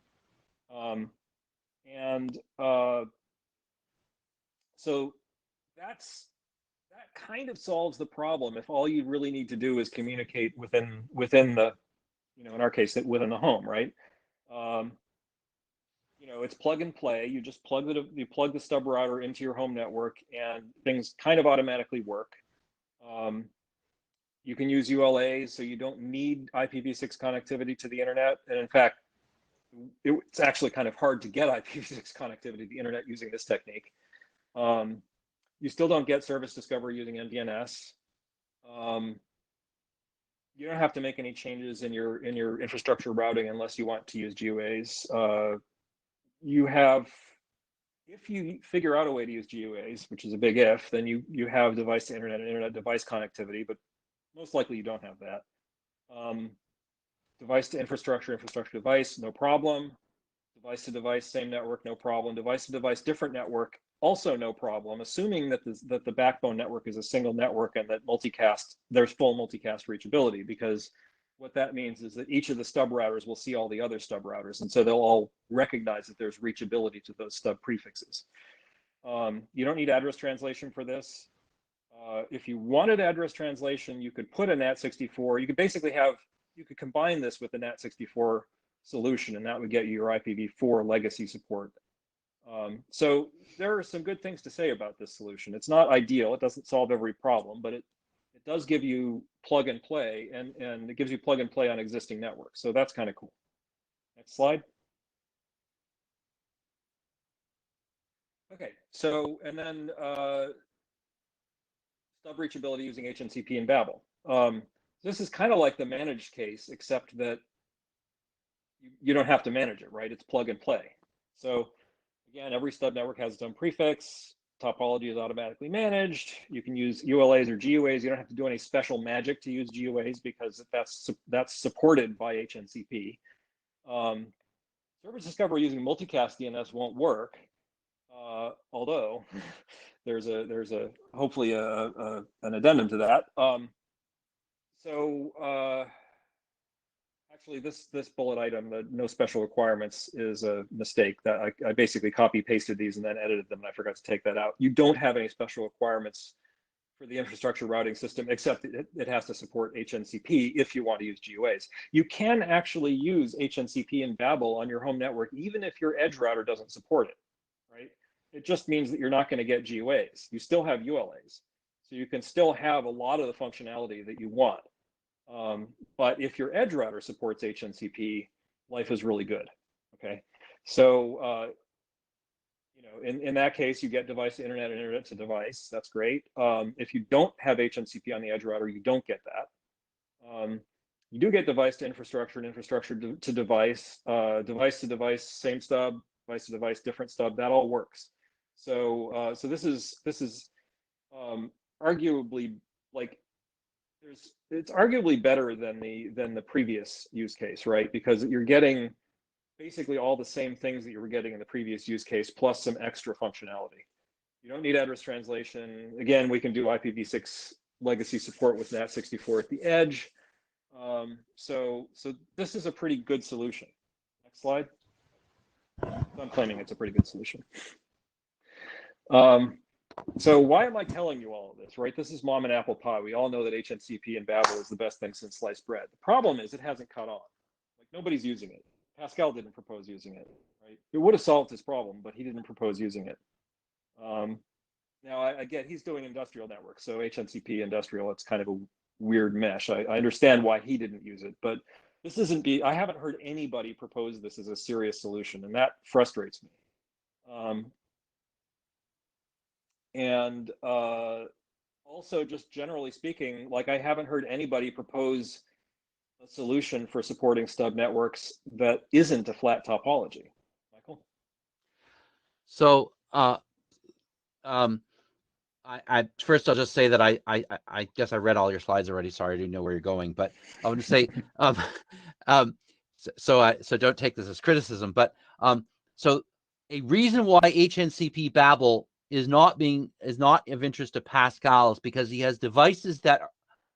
So that kind of solves the problem if all you really need to do is communicate within the, in our case, within the home, right? It's plug and play. You just plug the stub router into your home network, and things kind of automatically work. You can use ULAs, so you don't need IPv6 connectivity to the internet. And in fact, it's actually kind of hard to get IPv6 connectivity to the internet using this technique. You still don't get service discovery using MDNS. You don't have to make any changes in your infrastructure routing unless you want to use GUAs. If you figure out a way to use GUAs, which is a big if, then you have device to internet and internet device connectivity, but most likely you don't have that. Device to infrastructure device, no problem. Device to device, same network, no problem. Device to device, different network, also no problem, assuming that the backbone network is a single network and that there's full multicast reachability, because what that means is that each of the stub routers will see all the other stub routers, and so they'll all recognize that there's reachability to those stub prefixes. You don't need address translation for this. If you wanted address translation, you could put a NAT64. You could combine this with the NAT64 solution, and that would get you your IPv4 legacy support. So there are some good things to say about this solution. It's not ideal. It doesn't solve every problem, but it does give you plug and play, and it gives you plug and play on existing networks. So that's kind of cool. Next slide. Okay, so, and then stub reachability using HNCP and Babel. This is kind of like the managed case, except that you don't have to manage it, right? It's plug and play. So again, every stub network has its own prefix. Topology is automatically managed. You can use ULAs or GUAs. You don't have to do any special magic to use GUAs because that's supported by HNCP. Service discovery using multicast DNS won't work, although there's hopefully an addendum to that. Actually, this bullet item, the no special requirements, is a mistake. That I basically copy pasted these and then edited them, and I forgot to take that out. You don't have any special requirements for the infrastructure routing system, except it has to support HNCP if you want to use GUAs. You can actually use HNCP and Babel on your home network, even if your edge router doesn't support it, right? It just means that you're not going to get GUAs. You still have ULAs. So you can still have a lot of the functionality that you want. But if your edge router supports HNCP, life is really good. Okay, so you know, in that case, you get device to internet and internet to device. That's great. If you don't have HNCP on the edge router, you don't get that. You do get device to infrastructure and infrastructure to device, device to device, same stub, device to device, different stub. That all works. So so this is arguably, like, it's arguably better than the previous use case, right? Because you're getting basically all the same things that you were getting in the previous use case, plus some extra functionality. You don't need address translation. Again, we can do IPv6 legacy support with NAT64 at the edge. So this is a pretty good solution. Next slide. I'm claiming it's a pretty good solution. So why am I telling you all of this, right? This is mom and apple pie. We all know that HNCP and Babel is the best thing since sliced bread. The problem is it hasn't caught on. Like, nobody's using it. Pascal didn't propose using it, right? It would have solved his problem, but he didn't propose using it. Now, I get he's doing industrial networks, so HNCP industrial, it's kind of a weird mesh. I understand why he didn't use it, but this isn't, I haven't heard anybody propose this as a serious solution, and that frustrates me. And also, just generally speaking, like, I haven't heard anybody propose a solution for supporting stub networks that isn't a flat topology. Michael? So I first I'll just say that I guess I read all your slides already. Sorry, I didn't know where you're going, but I want to say so don't take this as criticism, but so a reason why HNCP Babel is not of interest to Pascal is because he has devices that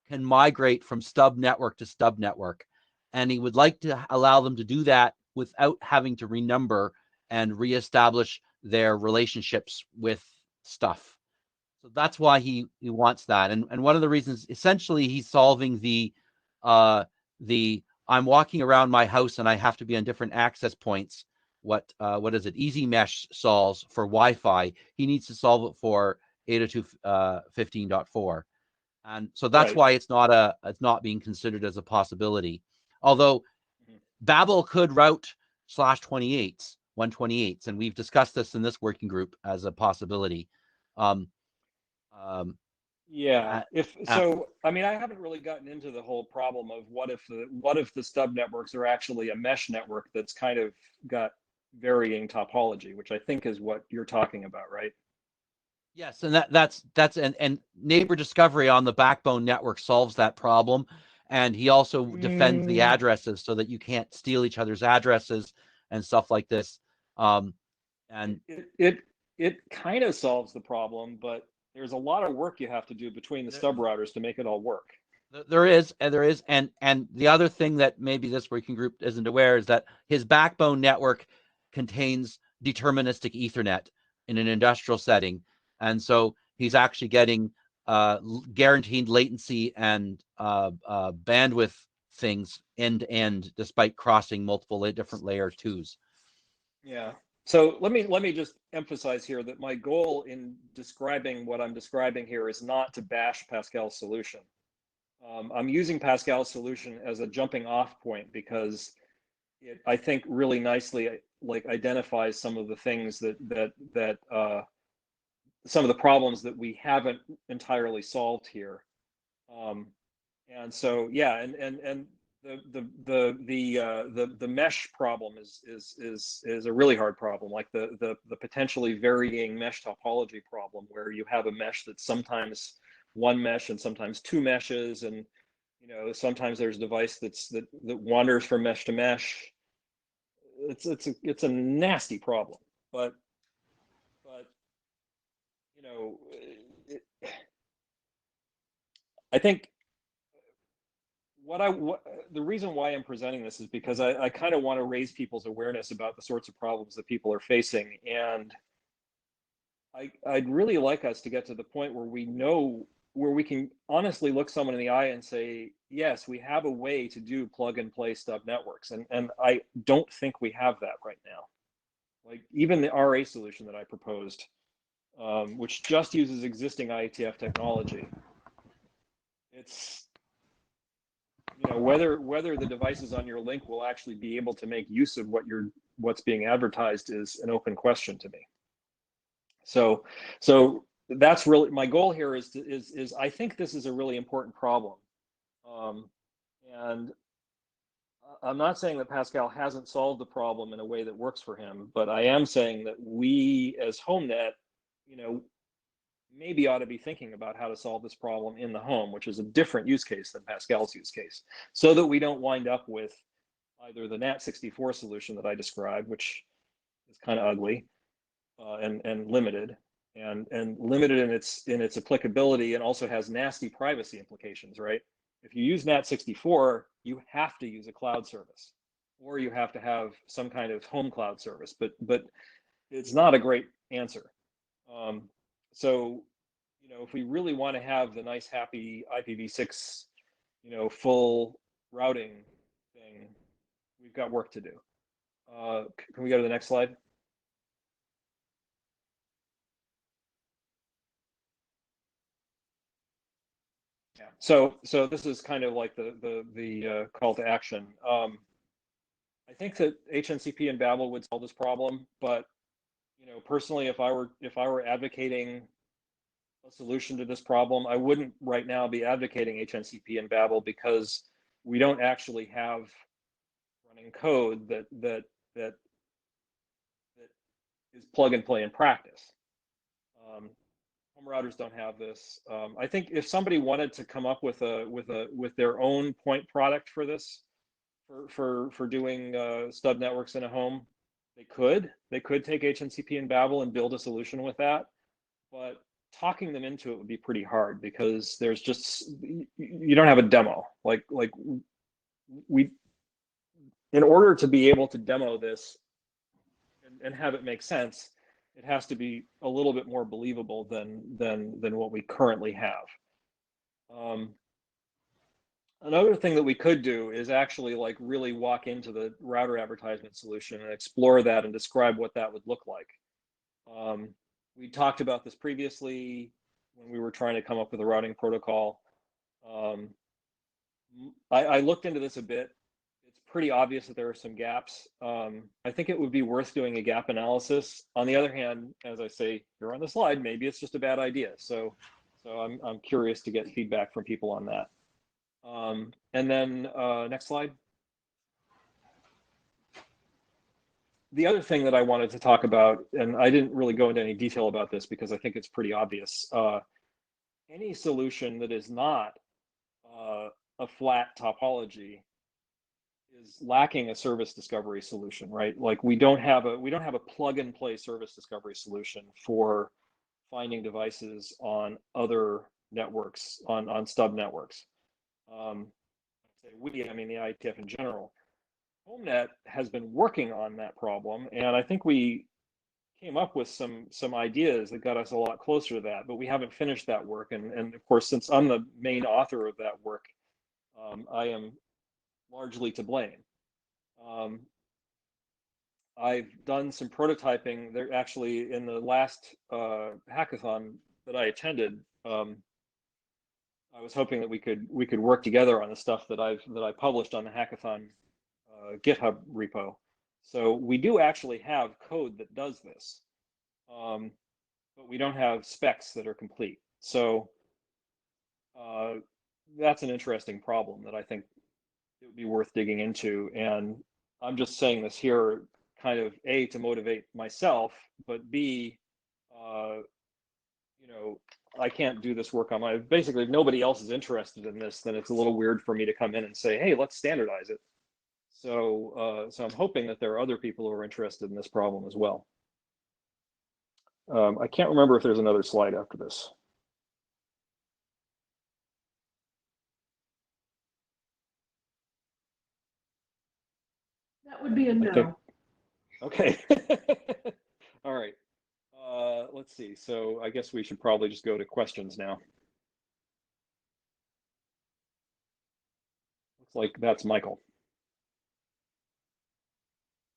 can migrate from stub network to stub network, and he would like to allow them to do that without having to renumber and reestablish their relationships with stuff. So that's why he wants that. And one of the reasons, essentially, he's solving the I'm walking around my house and I have to be on different access points. What is it? Easy Mesh solves for Wi-Fi. He needs to solve it for 802.15.4. And so that's Right. why it's not being considered as a possibility. Although Babel could route /28s, 128s, and we've discussed this in this working group as a possibility. Yeah, so I mean, I haven't really gotten into the whole problem of what if the stub networks are actually a mesh network that's kind of got varying topology, which I think is what you're talking about, right? Yes, and that's and neighbor discovery on the backbone network solves that problem, and he also defends the addresses so that you can't steal each other's addresses and stuff like this. And it kind of solves the problem, but there's a lot of work you have to do between the stub routers to make it all work. There is, and the other thing that maybe this working group isn't aware is that his backbone network contains deterministic Ethernet in an industrial setting, and so he's actually getting guaranteed latency and bandwidth things end to end, despite crossing multiple different layer twos. Yeah. So let me just emphasize here that my goal in describing what I'm describing here is not to bash Pascal's solution. I'm using Pascal's solution as a jumping off point because it, I think, really nicely like identifies some of the things that some of the problems that we haven't entirely solved here. And so, yeah, and the mesh problem is a really hard problem, like the potentially varying mesh topology problem, where you have a mesh that's sometimes one mesh and sometimes two meshes, and sometimes there's a device that wanders from mesh to mesh. It's a nasty problem, but I think the reason why I'm presenting this is because I kind of want to raise people's awareness about the sorts of problems that people are facing, and I'd really like us to get to the point where we can honestly look someone in the eye and say, yes, we have a way to do plug and play stub networks, and I don't think we have that right now. Like even the RA solution that I proposed, which just uses existing IETF technology, it's whether the devices on your link will actually be able to make use of what's being advertised is an open question to me. So that's really my goal here. Is I think this is a really important problem, and I'm not saying that Pascal hasn't solved the problem in a way that works for him, but I am saying that we as HOMENET, maybe ought to be thinking about how to solve this problem in the home, which is a different use case than Pascal's use case, so that we don't wind up with either the NAT64 solution that I described, which is kind of ugly and limited, and limited in its applicability, and also has nasty privacy implications, right? If you use NAT64, you have to use a cloud service, or you have to have some kind of home cloud service, but it's not a great answer. So, if we really want to have the nice, happy IPv6, full routing thing, we've got work to do. Can we go to the next slide? Yeah. So this is kind of like the call to action. I think that HNCP and Babel would solve this problem, but personally, if I were advocating a solution to this problem, I wouldn't right now be advocating HNCP and Babel, because we don't actually have running code that is plug and play in practice. Home routers don't have this. I think if somebody wanted to come up with their own point product for this, for doing stub networks in a home, they could take HNCP and Babel and build a solution with that, but talking them into it would be pretty hard, because there's just, you don't have a demo. Like we, in order to be able to demo this and have it make sense, it has to be a little bit more believable than what we currently have. Another thing that we could do is actually like really walk into the router advertisement solution and explore that and describe what that would look like. We talked about this previously when we were trying to come up with a routing protocol. I looked into this a bit. It's pretty obvious that there are some gaps. I think it would be worth doing a gap analysis. On the other hand, as I say here on the slide, maybe it's just a bad idea. So I'm curious to get feedback from people on that. And then next slide. The other thing that I wanted to talk about, and I didn't really go into any detail about this because I think it's pretty obvious, any solution that is not a flat topology is lacking a service discovery solution, right? Like we don't have a plug and play service discovery solution for finding devices on other networks, on stub networks. I mean the IETF in general. HOMENET has been working on that problem, and I think we came up with some ideas that got us a lot closer to that, but we haven't finished that work. And of course, since I'm the main author of that work, I am largely to blame. I've done some prototyping there. Actually, in the last hackathon that I attended, I was hoping that we could work together on the stuff that I published on the hackathon GitHub repo. So we do actually have code that does this, but we don't have specs that are complete. So that's an interesting problem that I think it would be worth digging into. And I'm just saying this here kind of A, to motivate myself, but B, you know, I can't do this work on my, basically if nobody else is interested in this, then it's a little weird for me to come in and say, hey, let's standardize it. So, so I'm hoping that there are other people who are interested in this problem as well. I can't remember if there's another slide after this. That would be a no. Okay. All right. Let's see. So I guess we should probably just go to questions now. Looks like that's Michael.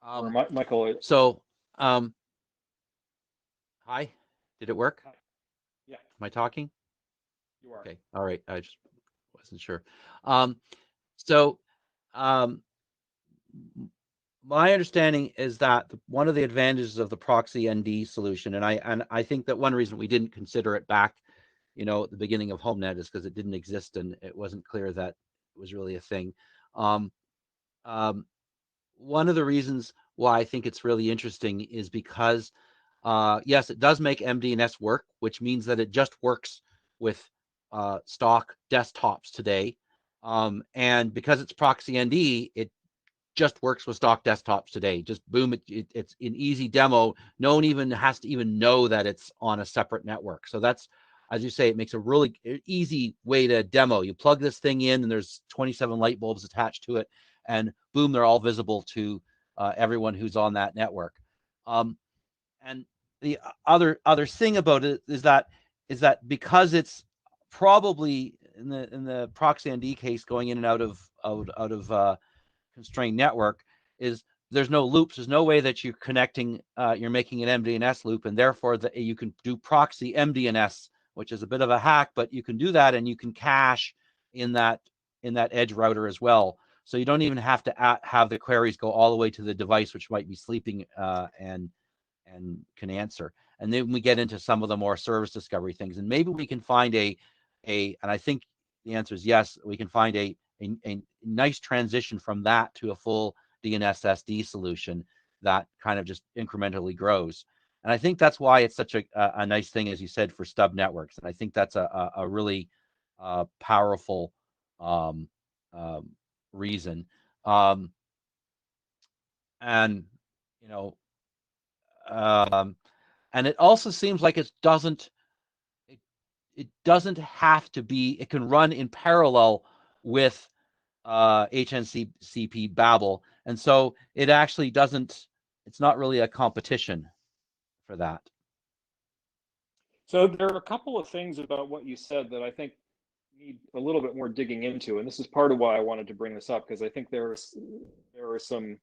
Or Michael. So, hi, did it work? Hi. Yeah. Am I talking? You are. Okay. All right. I just wasn't sure. So, my understanding is that one of the advantages of the proxy ND solution, and I think that one reason we didn't consider it back, you know, at the beginning of HOMENET is because it didn't exist and it wasn't clear that it was really a thing. One of the reasons why I think it's really interesting is because, yes, it does make MDNS work, which means that it just works with stock desktops today. And because it's proxy ND, it just works with stock desktops today. Just boom, it's an easy demo. No one even has to even know that it's on a separate network. So that's, as you say, it makes a really easy way to demo. You plug this thing in and there's 27 light bulbs attached to it and boom, they're all visible to everyone who's on that network. And the other thing about it is that because it's probably in the proxy ND case going in and out of constrained network is there's no loops. There's no way that you're connecting, you're making an MDNS loop, and therefore that you can do proxy MDNS, which is a bit of a hack, but you can do that and you can cache in that edge router as well. So you don't even have to have the queries go all the way to the device, which might be sleeping and can answer. And then we get into some of the more service discovery things, and maybe we can find and I think the answer is yes, we can find a nice transition from that to a full DNS-SD solution that kind of just incrementally grows. And I think that's why it's such a nice thing, as you said, for stub networks. And I think that's a really powerful reason. And, you know, and it also seems like it doesn't have to be, it can run in parallel with HNCP Babel. And so it actually doesn't, it's not really a competition for that. So there are a couple of things about what you said that I think need a little bit more digging into, and this is part of why I wanted to bring this up, because I think there are some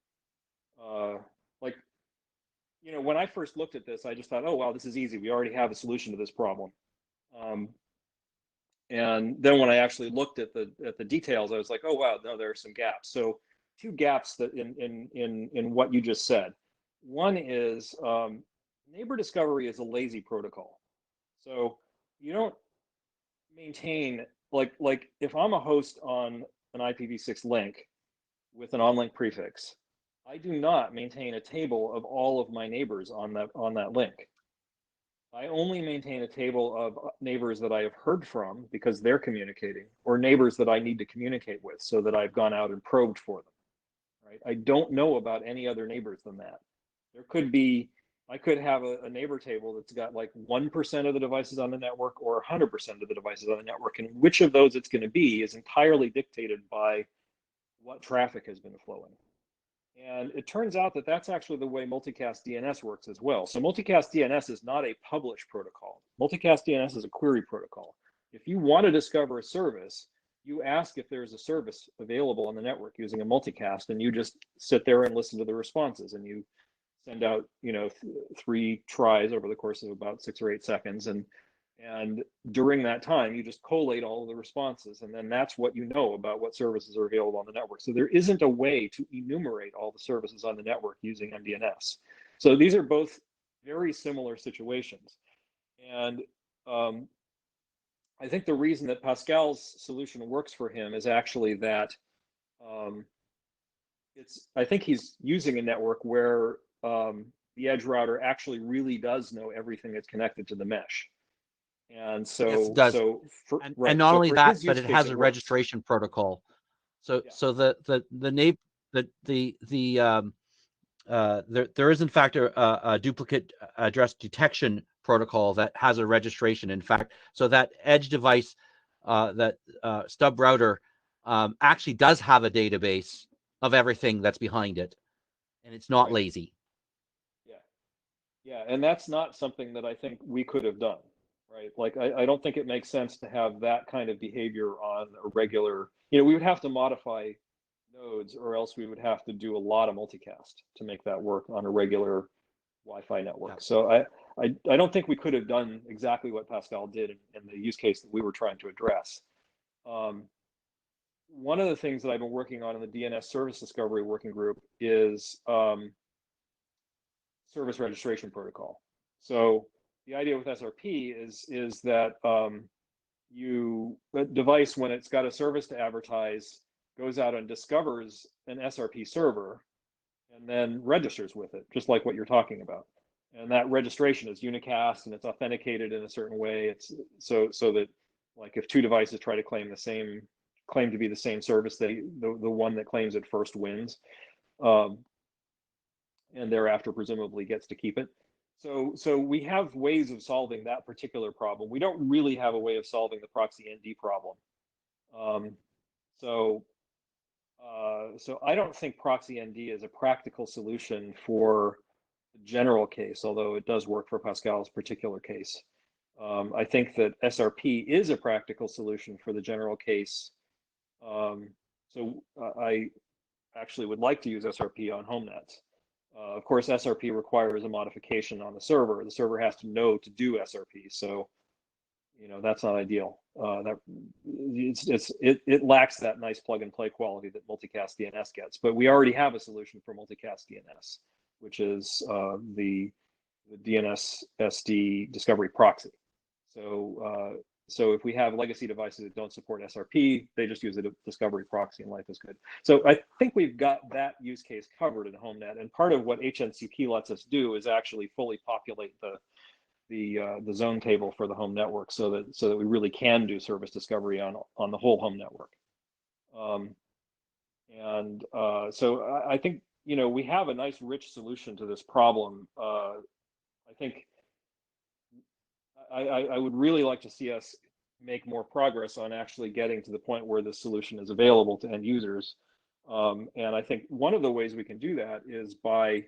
like, you know, when I first looked at this, I just thought, oh wow, this is easy. We already have a solution to this problem. And then when I actually looked at the details, I was like, oh wow, no, there are some gaps. So two gaps that in what you just said. One is neighbor discovery is a lazy protocol. So you don't maintain, like if I'm a host on an IPv6 link with an onlink prefix, I do not maintain a table of all of my neighbors on that link. I only maintain a table of neighbors that I have heard from because they're communicating, or neighbors that I need to communicate with so that I've gone out and probed for them, right? I don't know about any other neighbors than that. There could be, I could have a neighbor table that's got like 1% of the devices on the network or 100% of the devices on the network. And which of those it's going to be is entirely dictated by what traffic has been flowing. And it turns out that that's actually the way multicast DNS works as well. So multicast DNS is not a publish protocol. Multicast DNS is a query protocol. If you want to discover a service, you ask if there's a service available on the network using a multicast, and you just sit there and listen to the responses, and you send out, you know, 3 tries over the course of about 6 or 8 seconds, and And during that time, you just collate all of the responses, and then that's what you know about what services are available on the network. So there isn't a way to enumerate all the services on the network using MDNS. So these are both very similar situations. And I think the reason that Pascal's solution works for him is actually that I think he's using a network where the edge router actually really does know everything that's connected to the mesh. And so, Yes, it does. And not only that, but it has a registration protocol. So, so there is in fact a duplicate address detection protocol that has a registration. In fact, so that edge device, that stub router, actually does have a database of everything that's behind it, and it's not lazy. Yeah, and that's not something that I think we could have done, right? Like, I don't think it makes sense to have that kind of behavior on a regular, we would have to modify nodes, or else we would have to do a lot of multicast to make that work on a regular Wi-Fi network. Yeah. So I don't think we could have done exactly what Pascal did in the use case that we were trying to address. One of the things that I've been working on in the DNS service discovery working group is service registration protocol. So the idea with SRP is that the device, when it's got a service to advertise, goes out and discovers an SRP server and then registers with it, just like what you're talking about. And that registration is unicast and it's authenticated in a certain way. It's so that, like, if two devices try to claim to be the same service, the one that claims it first wins. And thereafter presumably gets to keep it. So we have ways of solving that particular problem. We don't really have a way of solving the proxy ND problem. So I don't think proxy ND is a practical solution for the general case, although it does work for Pascal's particular case. I think that SRP is a practical solution for the general case. So I actually would like to use SRP on HOMENET. Of course, SRP requires a modification on the server. The server has to know to do SRP, so that's not ideal. It lacks that nice plug and play quality that multicast DNS gets. But we already have a solution for multicast DNS, which is the DNS SD discovery proxy. So if we have legacy devices that don't support SRP, they just use a discovery proxy and life is good. So I think we've got that use case covered in HOMENET. And part of what HNCP lets us do is actually fully populate the zone table for the home network so that we really can do service discovery on the whole home network. So I think, we have a nice rich solution to this problem. I think I would really like to see us make more progress on actually getting to the point where the solution is available to end users. And I think one of the ways we can do that is by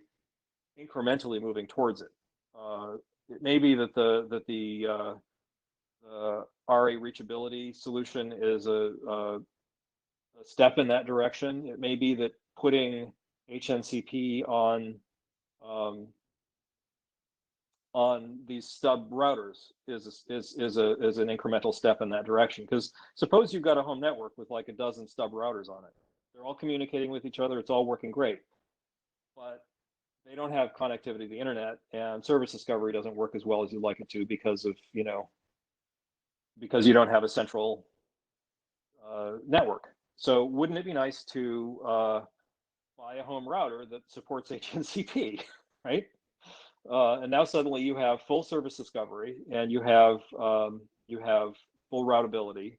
incrementally moving towards it. It may be that the RA reachability solution is a step in that direction. It may be that putting HNCP on these stub routers is an incremental step in that direction. Because suppose you've got a home network with like a dozen stub routers on it. They're all communicating with each other. It's all working great, but they don't have connectivity to the internet, and service discovery doesn't work as well as you'd like it to because of because you don't have a central network. So wouldn't it be nice to buy a home router that supports HNCP, right? And now suddenly you have full service discovery, and you have full routability,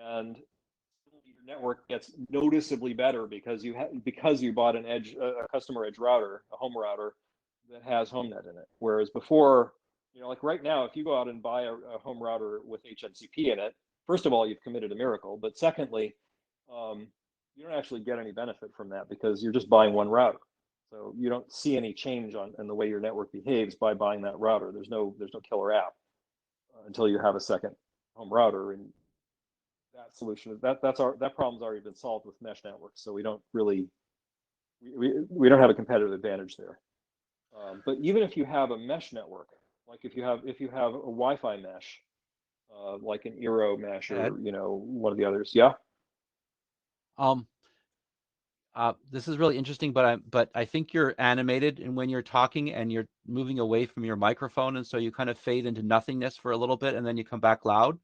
and your network gets noticeably better because you bought a customer edge router, a home router that has HOMENET in it. Whereas before, like right now, if you go out and buy a home router with HNCP in it, first of all, you've committed a miracle. But secondly, you don't actually get any benefit from that because you're just buying one router. So you don't see any change in the way your network behaves by buying that router. There's no killer app until you have a second home router, and that solution that problem's already been solved with mesh networks. So we don't really we don't have a competitive advantage there. But even if you have a mesh network, like if you have a Wi-Fi mesh, like an Eero mesh or Ed? one of the others. Yeah. This is really interesting, but I think you're animated, and when you're talking and you're moving away from your microphone, and so you kind of fade into nothingness for a little bit, and then you come back loud.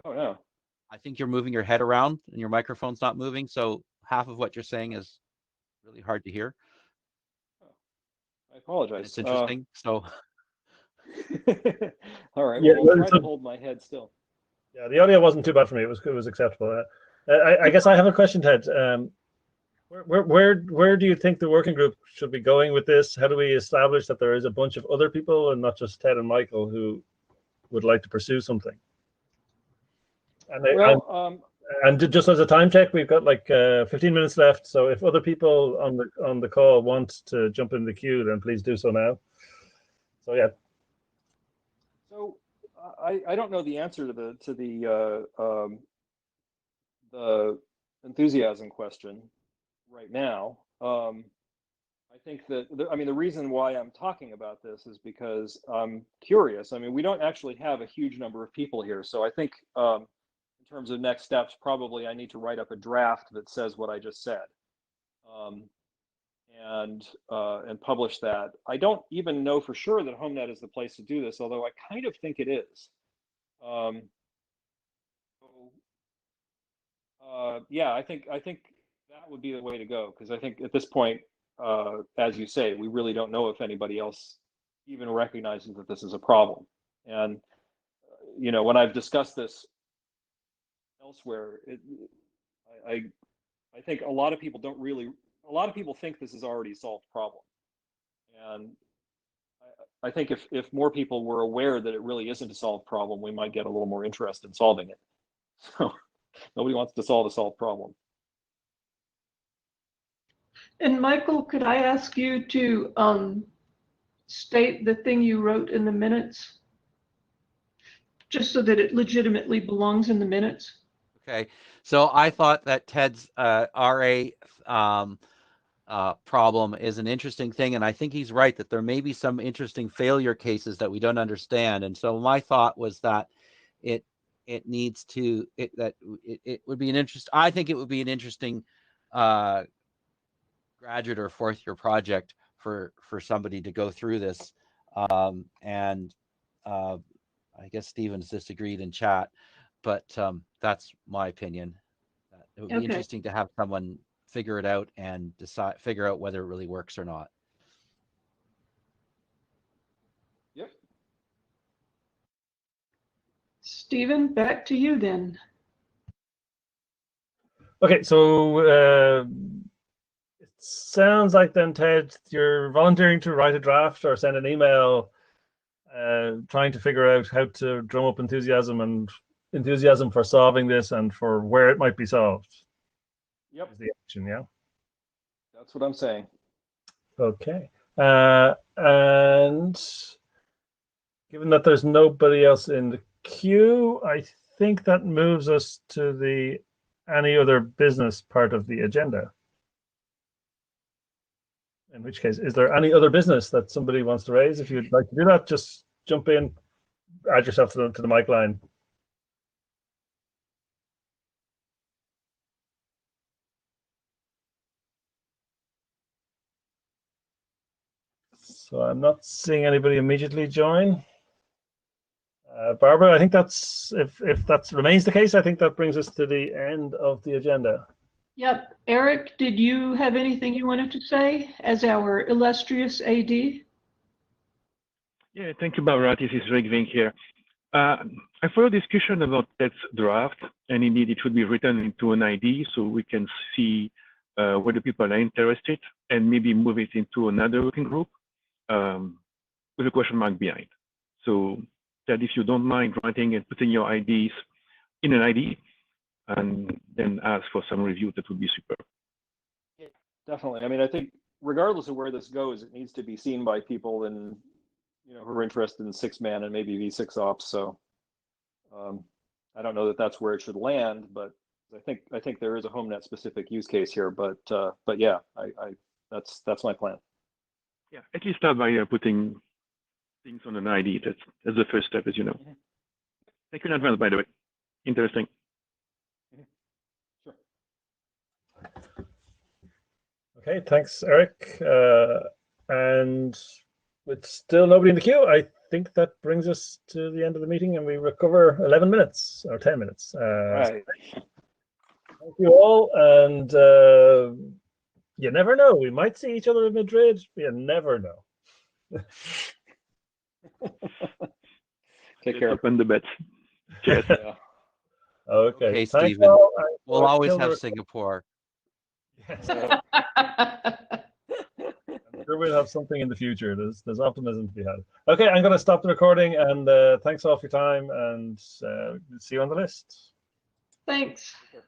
Oh no. I think you're moving your head around, and your microphone's not moving, so half of what you're saying is really hard to hear. I apologize. It's interesting. So all right. Yeah, Well, I'll try to hold my head still. Yeah, the audio wasn't too bad for me. It was acceptable. I guess I have a question, Ted. Where do you think the working group should be going with this? How do we establish that there is a bunch of other people and not just Ted and Michael who would like to pursue something? And just as a time check, we've got like 15 minutes left. So if other people on the call want to jump in the queue, then please do so now. So yeah. So I don't know the answer to the enthusiasm question right now. I think that the reason why I'm talking about this is because I'm curious. I mean, we don't actually have a huge number of people here, so I think in terms of next steps, probably I need to write up a draft that says what I just said, and publish that. I don't even know for sure that HOMENET is the place to do this, although I kind of think it is. Yeah, I think that would be the way to go, because I think at this point, as you say, we really don't know if anybody else even recognizes that this is a problem. And when I've discussed this elsewhere, I think a lot of people think this is already a solved problem, and I think if more people were aware that it really isn't a solved problem, we might get a little more interest in solving it. So nobody wants to solve a solved problem. And Michael, could I ask you to state the thing you wrote in the minutes, just so that it legitimately belongs in the minutes? okay, so I thought that Ted's RA problem is an interesting thing, and I think he's right that there may be some interesting failure cases that we don't understand. And so my thought was that it would be an interest. I think it would be an interesting graduate or fourth year project for somebody to go through this. And I guess Stephen's disagreed in chat, but that's my opinion. It would be interesting to have someone figure it out and figure out whether it really works or not. Yep. Stephen, back to you then. Okay, so it sounds like then, Ted, you're volunteering to write a draft or send an email trying to figure out how to drum up enthusiasm for solving this and for where it might be solved. Yep. Is the action, yeah? That's what I'm saying. Okay. And given that there's nobody else in the queue, I think that moves us to the any other business part of the agenda. In which case, is there any other business that somebody wants to raise? If you'd like to do that, just jump in, add yourself to the mic line. So I'm not seeing anybody immediately join. Barbara, I think that's if that remains the case, I think that brings us to the end of the agenda. Yep. Eric, did you have anything you wanted to say as our illustrious AD? Yeah, thank you, Barbara. This is Rick Vink here. I followed discussion about Ted's draft, and indeed it should be written into an ID so we can see whether people are interested and maybe move it into another working group with a question mark behind. So Ted, if you don't mind writing and putting your IDs in an ID and then ask for some review, that would be super. Yeah, definitely. I mean, I think regardless of where this goes, it needs to be seen by people who are interested in 6-man and maybe V6 ops. So I don't know that that's where it should land, but I think there is a HOMENET specific use case here. But yeah, that's my plan. Yeah, at least start by putting things on an ID. That's the first step, as you know. Thank you in advance, by the way. Interesting. Sure. Okay, thanks, Eric. And with still nobody in the queue, I think that brings us to the end of the meeting, and we recover 11 minutes or 10 minutes. Right. Thank you all, and you never know. We might see each other in Madrid. You never know. Take care. Open the bets. Cheers. Yeah. Okay, Okay, thanks Stephen. all. We'll always Kill have the- Singapore. Yes. Yeah. I'm sure we'll have something in the future. There's optimism to be had. Okay, I'm going to stop the recording, and thanks all for your time, and see you on the list. Thanks. Take care.